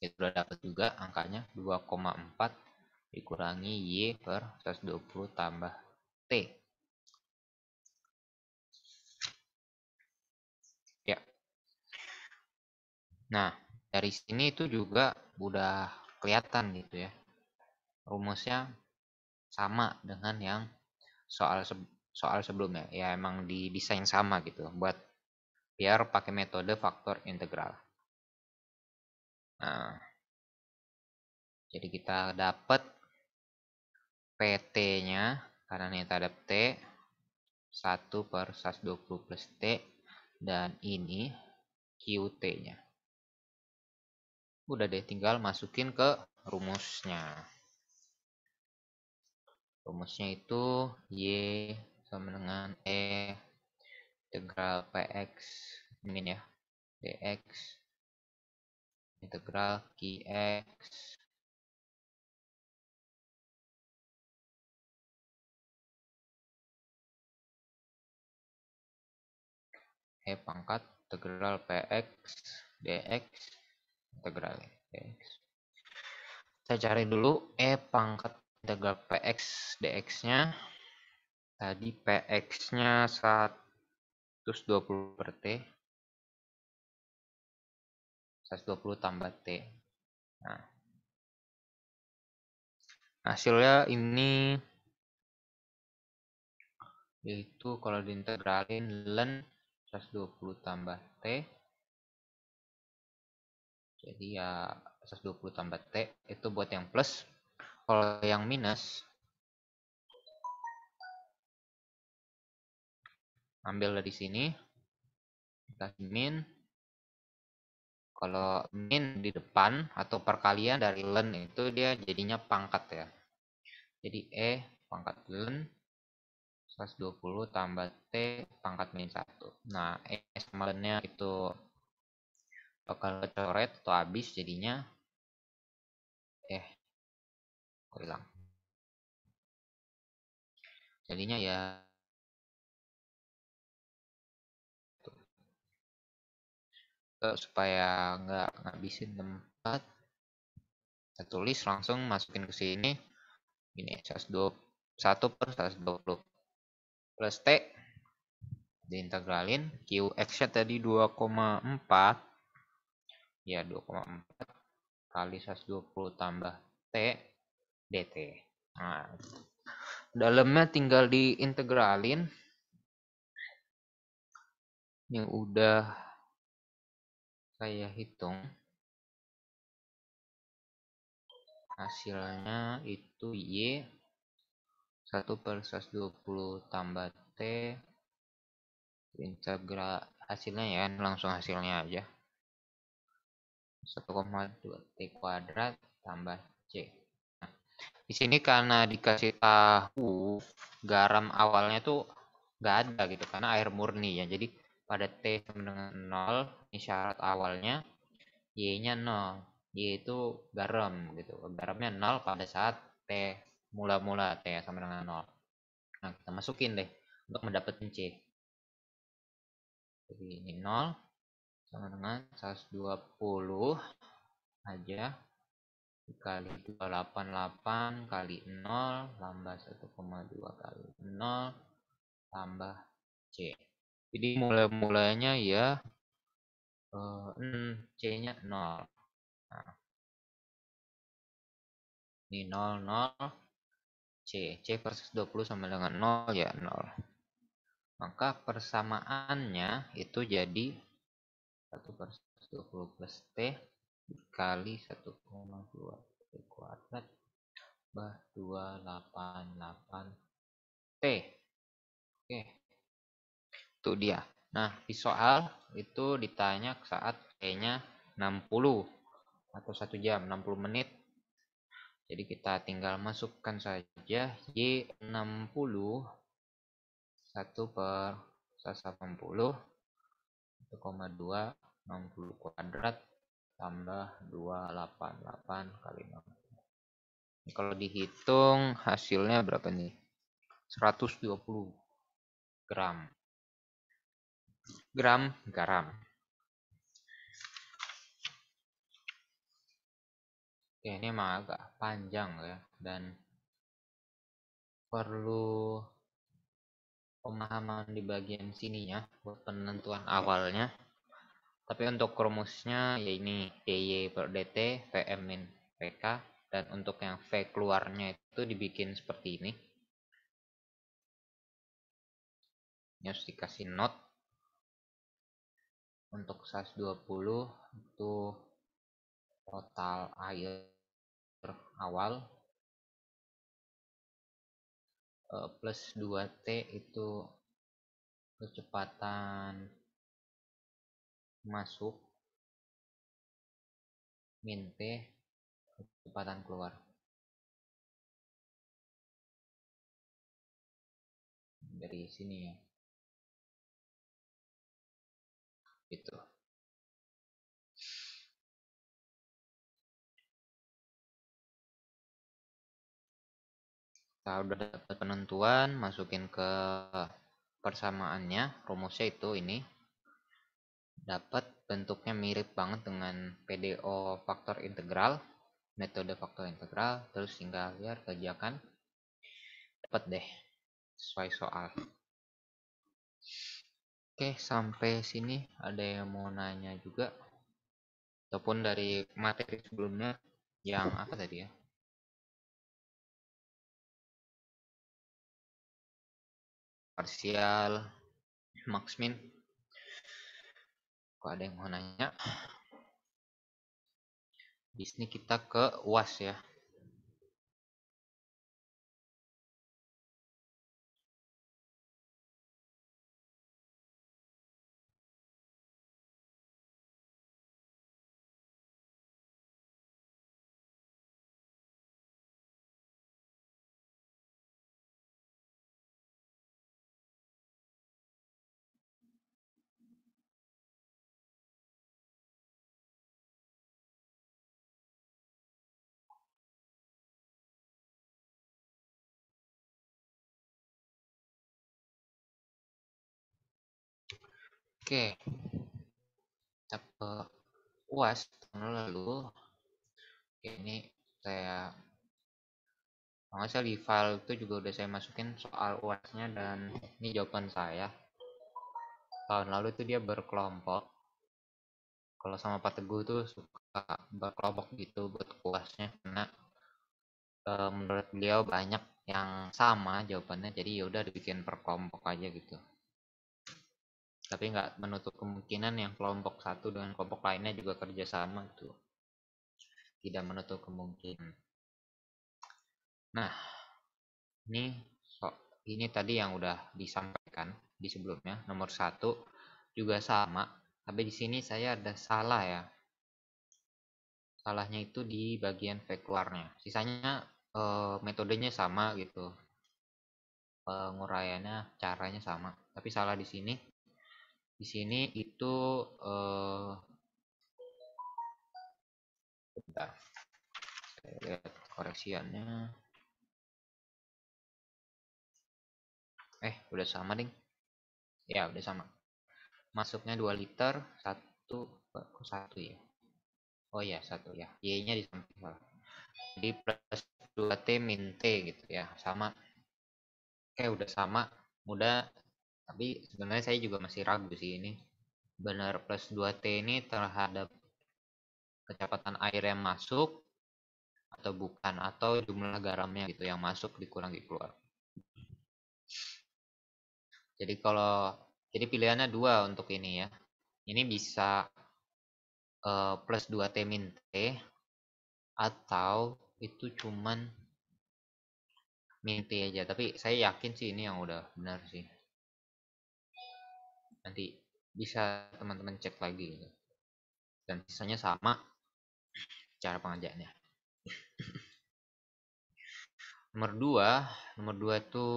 itu udah dapat juga angkanya 2,4 dikurangi Y per 120 tambah T. Ya. Nah, dari sini itu juga udah kelihatan gitu ya. Rumusnya sama dengan yang soal sebelumnya. Ya emang didesain sama gitu buat biar pakai metode faktor integral. Nah, jadi kita dapat PT-nya karena ini terhadap T 1 per 120 plus T, dan ini QT-nya. Udah deh, tinggal masukin ke rumusnya. Rumusnya itu Y sama dengan E integral PX min ya, DX integral QX E pangkat integral PX DX integral DX. Saya cari dulu E pangkat integral PX DX-nya. Tadi PX-nya 120 per T. 120 tambah T. Nah, hasilnya ini yaitu kalau diintegralin ln 120 tambah T. Jadi ya 120 tambah T itu buat yang plus. Kalau yang minus, ambil dari sini. Kita min. Kalau min di depan atau perkalian dari ln itu dia jadinya pangkat ya. Jadi E pangkat ln 120 tambah T pangkat min 1. Nah, E sama ln-nya itu bakal coret atau habis, jadinya hilang. Jadinya ya supaya nggak ngabisin tempat, kita tulis langsung masukin ke sini. Ini 1 per 120 plus T diintegralin. QX-nya tadi 2,4 ya, 2,4 kali 120 tambah T dt. Nah, dalamnya tinggal diintegralin. Yang udah saya hitung hasilnya itu Y 1 per 120 tambah T integral, hasilnya ya langsung hasilnya aja 1,2 T kuadrat tambah C. Nah, di sini karena dikasih tahu garam awalnya tuh nggak ada gitu karena air murni ya, jadi pada T sama dengan 0 ini syarat awalnya, Y-nya 0, Y itu garam gitu, garamnya 0 pada saat T mula-mula T sama dengan 0. Nah, kita masukin deh untuk mendapatkan C. Jadi ini 0 sama dengan 120 aja dikali 288 kali 0 tambah 1,2 kali 0 tambah C. Jadi mulai-mulanya ya C-nya 0. Nah, ini 0, 0, C. C versus 20 sama dengan 0, ya 0. Maka persamaannya itu jadi 1 versus 20 plus T dikali 1,2 T kuadrat bah 288 T. Oke, itu dia. Nah, di soal itu ditanya saat T-nya 60 atau 1 jam, 60 menit. Jadi kita tinggal masukkan saja Y60 1 per 180 1,2 60 kuadrat tambah 288 kali 60. Ini kalau dihitung hasilnya berapa nih? 120 gram. Garam. Oke, ini emang agak panjang ya, dan perlu pemahaman di bagian sininya buat penentuan awalnya. Tapi untuk rumusnya ya ini DY per DT, VM min PK, dan untuk yang V keluarnya itu dibikin seperti ini. Ini harus dikasih note. Untuk 120 itu total air awal plus 2T itu kecepatan masuk, min T kecepatan keluar. Dari sini ya. Gitu. Kita udah dapat penentuan, masukin ke persamaannya, rumusnya itu ini. Dapat bentuknya mirip banget dengan PDO faktor integral, metode faktor integral, terus tinggal lihat kerjakan. Dapat deh, sesuai soal. Oke, sampai sini ada yang mau nanya juga? Ataupun dari materi sebelumnya yang apa tadi ya? Parsial, max min. Kok ada yang mau nanya? Di sini kita ke UAS ya. Oke, kita ke UAS tahun lalu. Oke, ini saya kalau nggak salah di file itu juga udah saya masukin soal UAS-nya, dan ini jawaban saya. Tahun lalu itu dia berkelompok. Kalau sama Pak Teguh tuh suka berkelompok gitu buat UAS-nya, karena menurut beliau banyak yang sama jawabannya, jadi yaudah dibikin per kelompok aja gitu. Tapi nggak menutup kemungkinan yang kelompok satu dengan kelompok lainnya juga kerjasama itu. Tidak menutup kemungkinan. Nah, ini tadi yang udah disampaikan di sebelumnya. Nomor 1 juga sama, tapi di sini saya ada salah ya. Salahnya itu di bagian V keluarnya. Sisanya metodenya sama gitu. Penguraiannya caranya sama, tapi salah di sini. Di sini itu bentar. Saya lihat koreksiannya. Udah sama ding. Ya, udah sama. Masuknya 2 liter, 1 ya. Oh ya, 1 ya. Y-nya di samping salah. Jadi plus 2T min T gitu ya. Sama. Udah sama. Mudah. Tapi sebenarnya saya juga masih ragu sih ini. benar plus 2T ini terhadap kecepatan air yang masuk atau bukan, atau jumlah garamnya gitu yang masuk dikurangi keluar. Jadi pilihannya dua untuk ini ya. Ini bisa plus 2T min T, atau itu cuman min T aja. Tapi saya yakin sih ini yang udah benar sih. Nanti bisa teman-teman cek lagi gitu. Dan sisanya sama cara pengajaknya. Nomor 2 itu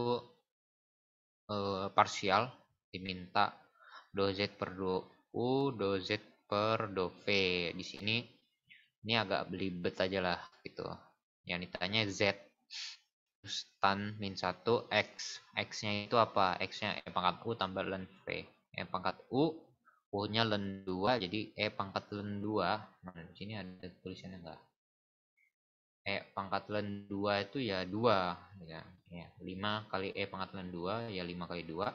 parsial, diminta do Z per do U, do Z per do V. Di sini ini agak belibet aja lah gitu. Yang ditanya Z, terus tan min 1 X. X-nya itu apa? X-nya E pangkat U tambah len V. E pangkat U, U-nya len 2, jadi E pangkat len 2. Nah, di sini ada tulisannya enggak? E pangkat len 2 itu ya 2. Ya, 5 kali E pangkat len 2, ya 5 kali 2.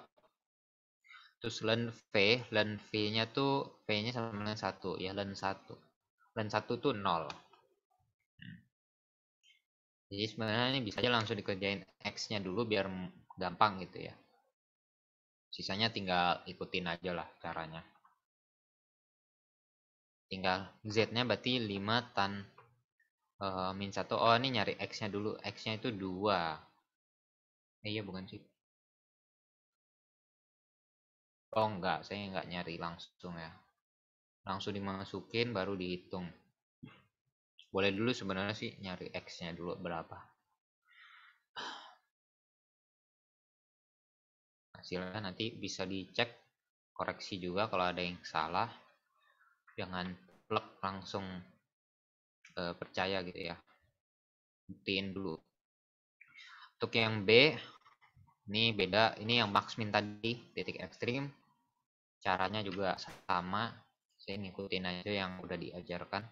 Terus len V-nya tuh V-nya sama dengan 1, ya len 1. Len 1 tuh 0. Jadi sebenarnya ini bisa aja langsung dikerjain X-nya dulu biar gampang gitu ya. Sisanya tinggal ikutin aja lah caranya. Tinggal Z-nya berarti 5 tan min 1. Oh, ini nyari X-nya dulu. X-nya itu 2. Iya bukan sih. Oh enggak, saya enggak nyari langsung ya. Langsung dimasukin baru dihitung. Boleh dulu sebenarnya sih nyari X-nya dulu berapa. Hasilnya nanti bisa dicek, koreksi juga kalau ada yang salah. Jangan plek langsung percaya gitu ya. Buktiin dulu. Untuk yang B, ini beda. Ini yang max min tadi, titik ekstrim. Caranya juga sama. Saya ngikutin aja yang udah diajarkan.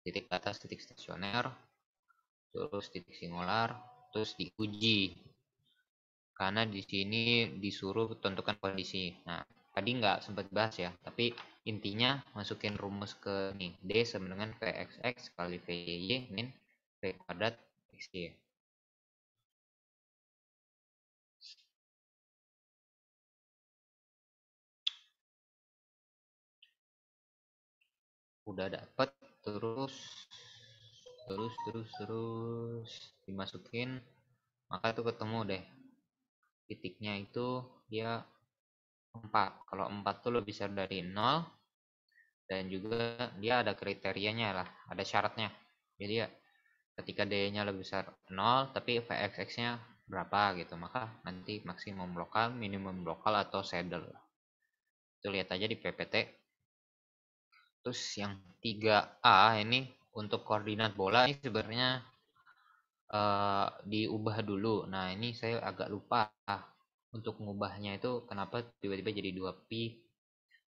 Titik atas, titik stasioner, terus titik singular, terus diuji. Karena di sini disuruh tentukan kondisi. Nah, tadi nggak sempat bahas ya, tapi intinya masukin rumus ke nih, D sama dengan Vxx kali Vy min V kuadrat Xy. Udah dapet, terus dimasukin, maka itu ketemu deh titiknya itu dia 4. Kalau 4 tuh lebih besar dari 0, dan juga dia ada kriterianya lah, ada syaratnya. Jadi ya ketika D-nya lebih besar 0 tapi Vxx-nya berapa gitu, maka nanti maksimum lokal, minimum lokal, atau saddle. Itu lihat aja di PPT. Terus yang 3A ini untuk koordinat bola ini sebenarnya diubah dulu. Nah, ini saya agak lupa untuk mengubahnya itu kenapa tiba-tiba jadi 2pi,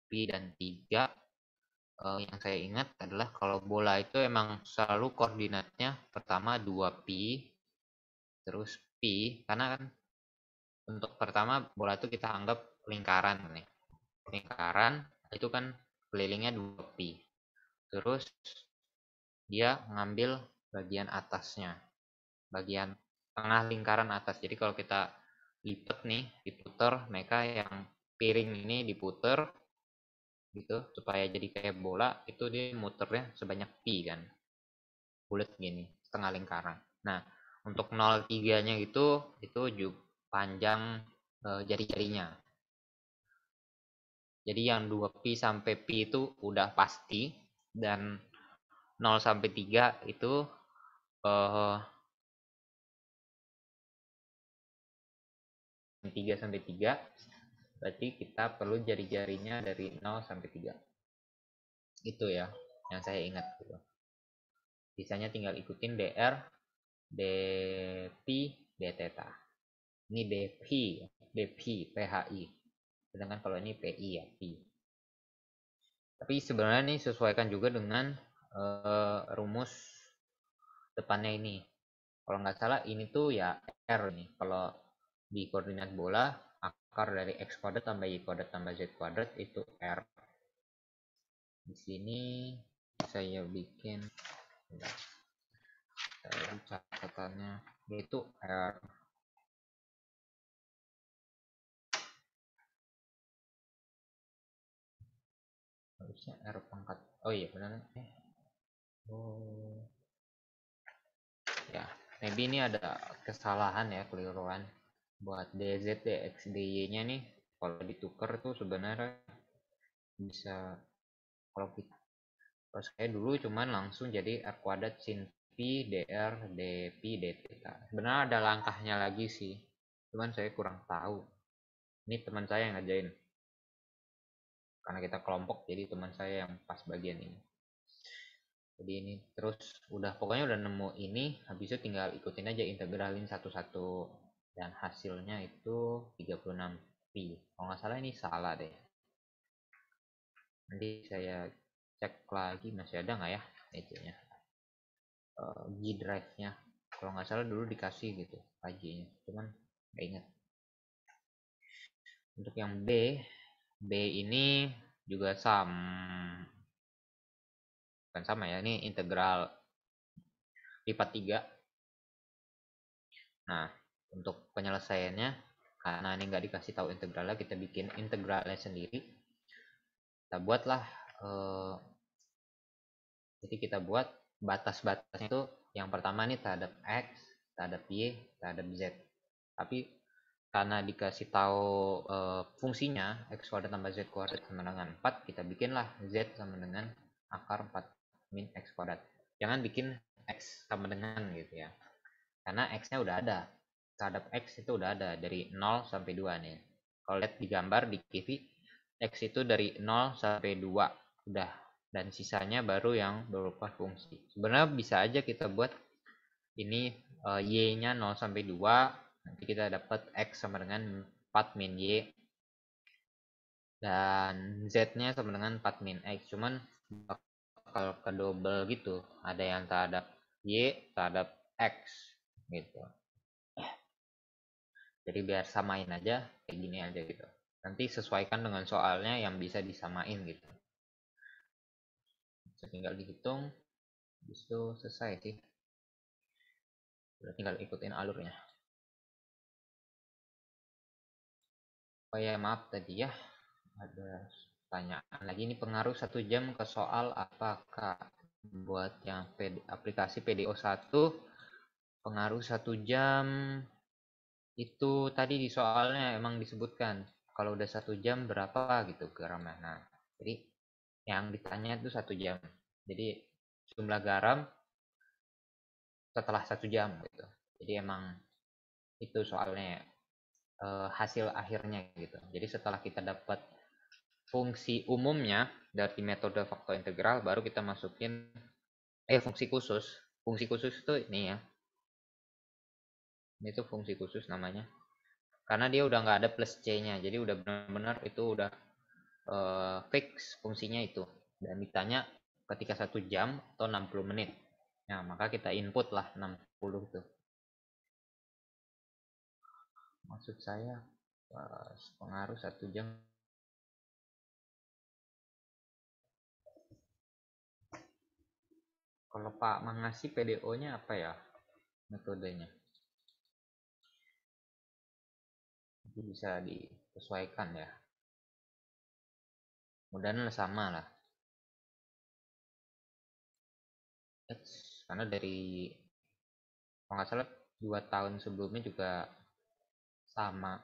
pi dan 3. Yang saya ingat adalah kalau bola itu emang selalu koordinatnya pertama 2pi, terus pi, karena kan untuk pertama bola itu kita anggap lingkaran nih. Lingkaran itu kan kelilingnya 2pi. Terus dia ngambil bagian atasnya, bagian tengah lingkaran atas. Jadi kalau kita lipat nih, diputer, mereka yang piring ini diputer gitu supaya jadi kayak bola, itu dia muternya sebanyak pi kan, bulat gini, setengah lingkaran. Nah, untuk 0,3-nya itu juga panjang jari-jarinya. Jadi yang 2pi sampai pi itu udah pasti, dan 0 sampai 3 itu 3 sampai 3, berarti kita perlu jari-jarinya dari 0 sampai 3. Itu ya yang saya ingat gitu. Sisanya tinggal ikutin dr, dp, dθ. Ini dp, phi. Sedangkan kalau ini pi ya, pi. Tapi sebenarnya ini sesuaikan juga dengan rumus depannya ini. Kalau nggak salah ini tuh ya R nih. Kalau di koordinat bola, akar dari x kuadrat tambah y kuadrat tambah z kuadrat itu R. Di sini saya bikin catatannya yaitu R. Harusnya R pangkat. Oh iya benar. Oh. Ya, maybe ini ada kesalahan ya, keliruan. Buat dz, dx, dy-nya nih kalau ditukar tuh sebenarnya bisa, kalau saya dulu cuman langsung jadi R kuadrat sin pi dr dp dt. Sebenarnya ada langkahnya lagi sih, cuman saya kurang tahu. Ini teman saya yang ngajain, karena kita kelompok jadi teman saya yang pas bagian ini. Jadi ini terus pokoknya udah nemu ini, habis itu tinggal ikutin aja, integralin satu-satu, dan hasilnya itu 36 pi. Kalau nggak salah ini salah deh, nanti saya cek lagi masih ada nggak ya itunya, G drive nya. Kalau nggak salah dulu dikasih gitu G-nya, cuman nggak ingat. Untuk yang B ini juga bukan sama ya, ini integral lipat 3. Nah, untuk penyelesaiannya, karena ini nggak dikasih tahu integralnya, kita bikin integralnya sendiri. Kita buatlah, jadi kita buat batas-batasnya itu, yang pertama nih terhadap x, terhadap y, terhadap z. Tapi karena dikasih tahu fungsinya x kuadrat tambah z kuadrat sama dengan 4, kita bikinlah z sama dengan akar 4 min x kuadrat. Jangan bikin x sama dengan gitu ya, karena x-nya udah ada, terhadap x itu udah ada dari 0 sampai 2 nih. Kalau lihat di gambar di kiri, x itu dari 0 sampai 2 udah, dan sisanya baru yang berupa fungsi. Sebenarnya bisa aja kita buat ini y-nya 0 sampai 2, nanti kita dapat x sama dengan 4 min y, dan z-nya sama dengan 4 min x. Cuman bakal ke double gitu, ada yang terhadap y, terhadap x gitu. Jadi biar samain aja kayak gini aja gitu. Nanti sesuaikan dengan soalnya yang bisa disamain gitu. Tinggal dihitung, habis itu selesai sih. Udah tinggal ikutin alurnya. Oh ya, maaf tadi ya, ada pertanyaan lagi. Ini pengaruh 1 jam ke soal apakah? Buat yang aplikasi PDO1, pengaruh 1 jam itu tadi di soalnya emang disebutkan kalau udah 1 jam berapa gitu garamnya. Nah, jadi yang ditanya itu 1 jam. Jadi jumlah garam setelah 1 jam gitu. Jadi emang itu soalnya hasil akhirnya gitu. Jadi setelah kita dapat fungsi umumnya dari metode faktor integral, baru kita masukin fungsi khusus. Fungsi khusus itu ini ya. Ini tuh fungsi khusus namanya. Karena dia udah nggak ada plus C-nya. Jadi udah benar-benar itu udah fix fungsinya itu. Dan ditanya ketika 1 jam atau 60 menit. Nah, maka kita input lah 60 itu. Maksud saya pengaruh 1 jam. Kalau Pak mengasih PDO-nya apa ya metodenya? Itu bisa disesuaikan ya. Mudah-mudahan sama lah. Karena dari kalau nggak salah 2 tahun sebelumnya juga sama.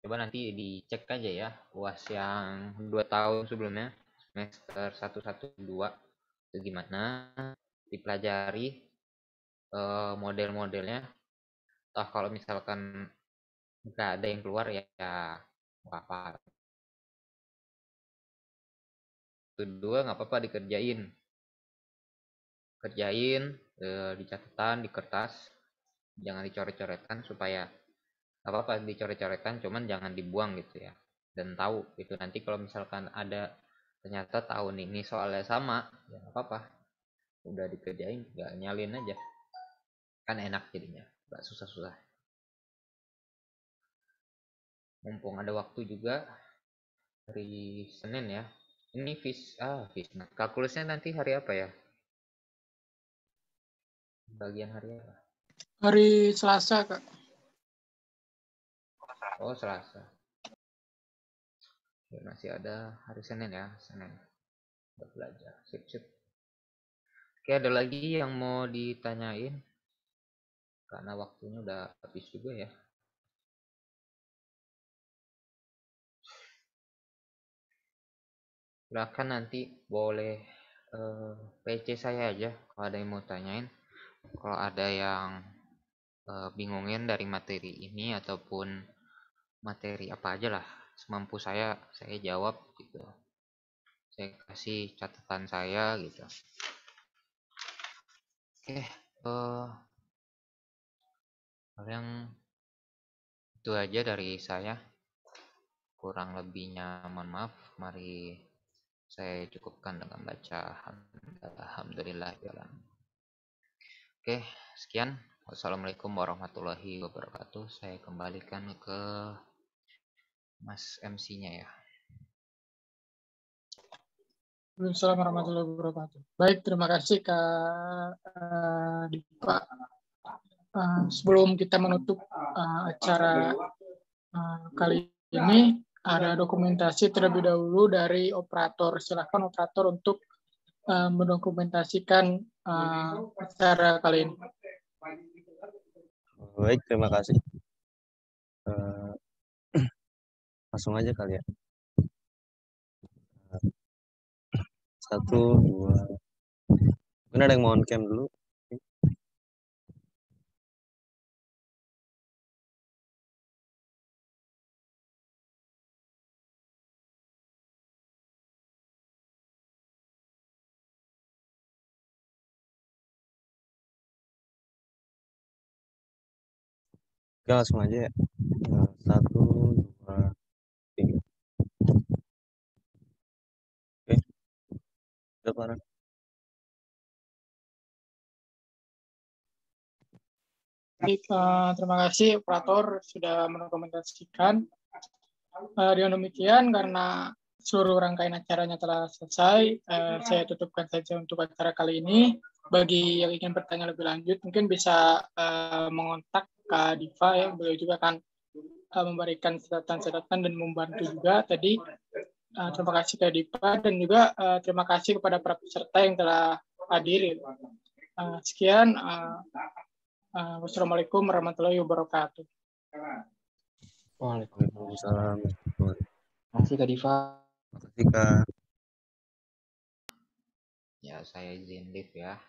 Coba nanti dicek aja ya UAS yang 2 tahun sebelumnya, semester 112 itu gimana, dipelajari model-modelnya. Toh kalau misalkan nggak ada yang keluar ya nggak apa-apa. Kedua nggak apa-apa dikerjain di catatan, di kertas, jangan dicoret-coretkan, supaya apa-apa dicoret-coretkan, cuman jangan dibuang gitu ya. Dan tahu itu nanti kalau misalkan ada ternyata tahun ini soalnya sama, ya nggak apa-apa, udah dikerjain, nggak nyalin aja, kan enak jadinya, nggak susah-susah. mumpung ada waktu juga hari Senin ya. Ini Fisna. Kalkulusnya nanti hari apa ya? Bagian hari apa? Hari Selasa, Kak. Oh, Selasa. Ya, masih ada hari Senin ya, Senin. Buat belajar. Sip, sip. Oke, ada lagi yang mau ditanyain? Karena waktunya udah habis juga ya. Silahkan nanti boleh PC saya aja kalau ada yang mau tanyain. Kalau ada yang bingungin dari materi ini ataupun materi apa aja lah, semampu saya jawab gitu. Saya kasih catatan saya gitu. Oke, yang itu aja dari saya. Kurang lebihnya mohon maaf. Mari saya cukupkan dengan baca alhamdulillah. Oke, sekian. Wassalamualaikum warahmatullahi wabarakatuh. Saya kembalikan ke Mas MC-nya ya. Waalaikumsalam warahmatullahi wabarakatuh. Baik, terima kasih Kak Dipa. Sebelum kita menutup acara kali ini, ada dokumentasi terlebih dahulu dari operator. Silakan operator untuk mendokumentasikan acara kali ini. Baik, terima kasih. Langsung aja kali ya. 1, 2. Mungkin ada yang mau on cam dulu. Oke, langsung aja ya. 1, 2, 3. Oke, udah parah. Baik, terima kasih operator sudah mendokumentasikan. Dengan demikian, karena seluruh rangkaian acaranya telah selesai, saya tutupkan saja untuk acara kali ini. Bagi yang ingin bertanya lebih lanjut, mungkin bisa mengontak Kak Diva ya. Beliau juga akan memberikan catatan-catatan dan membantu juga tadi. Terima kasih Kak Diva dan juga terima kasih kepada para peserta yang telah hadir. Sekian. Wassalamualaikum warahmatullahi wabarakatuh. Waalaikumsalam. Terima kasih Kak Diva. Terima kasih Kak. Ya, saya izin live ya.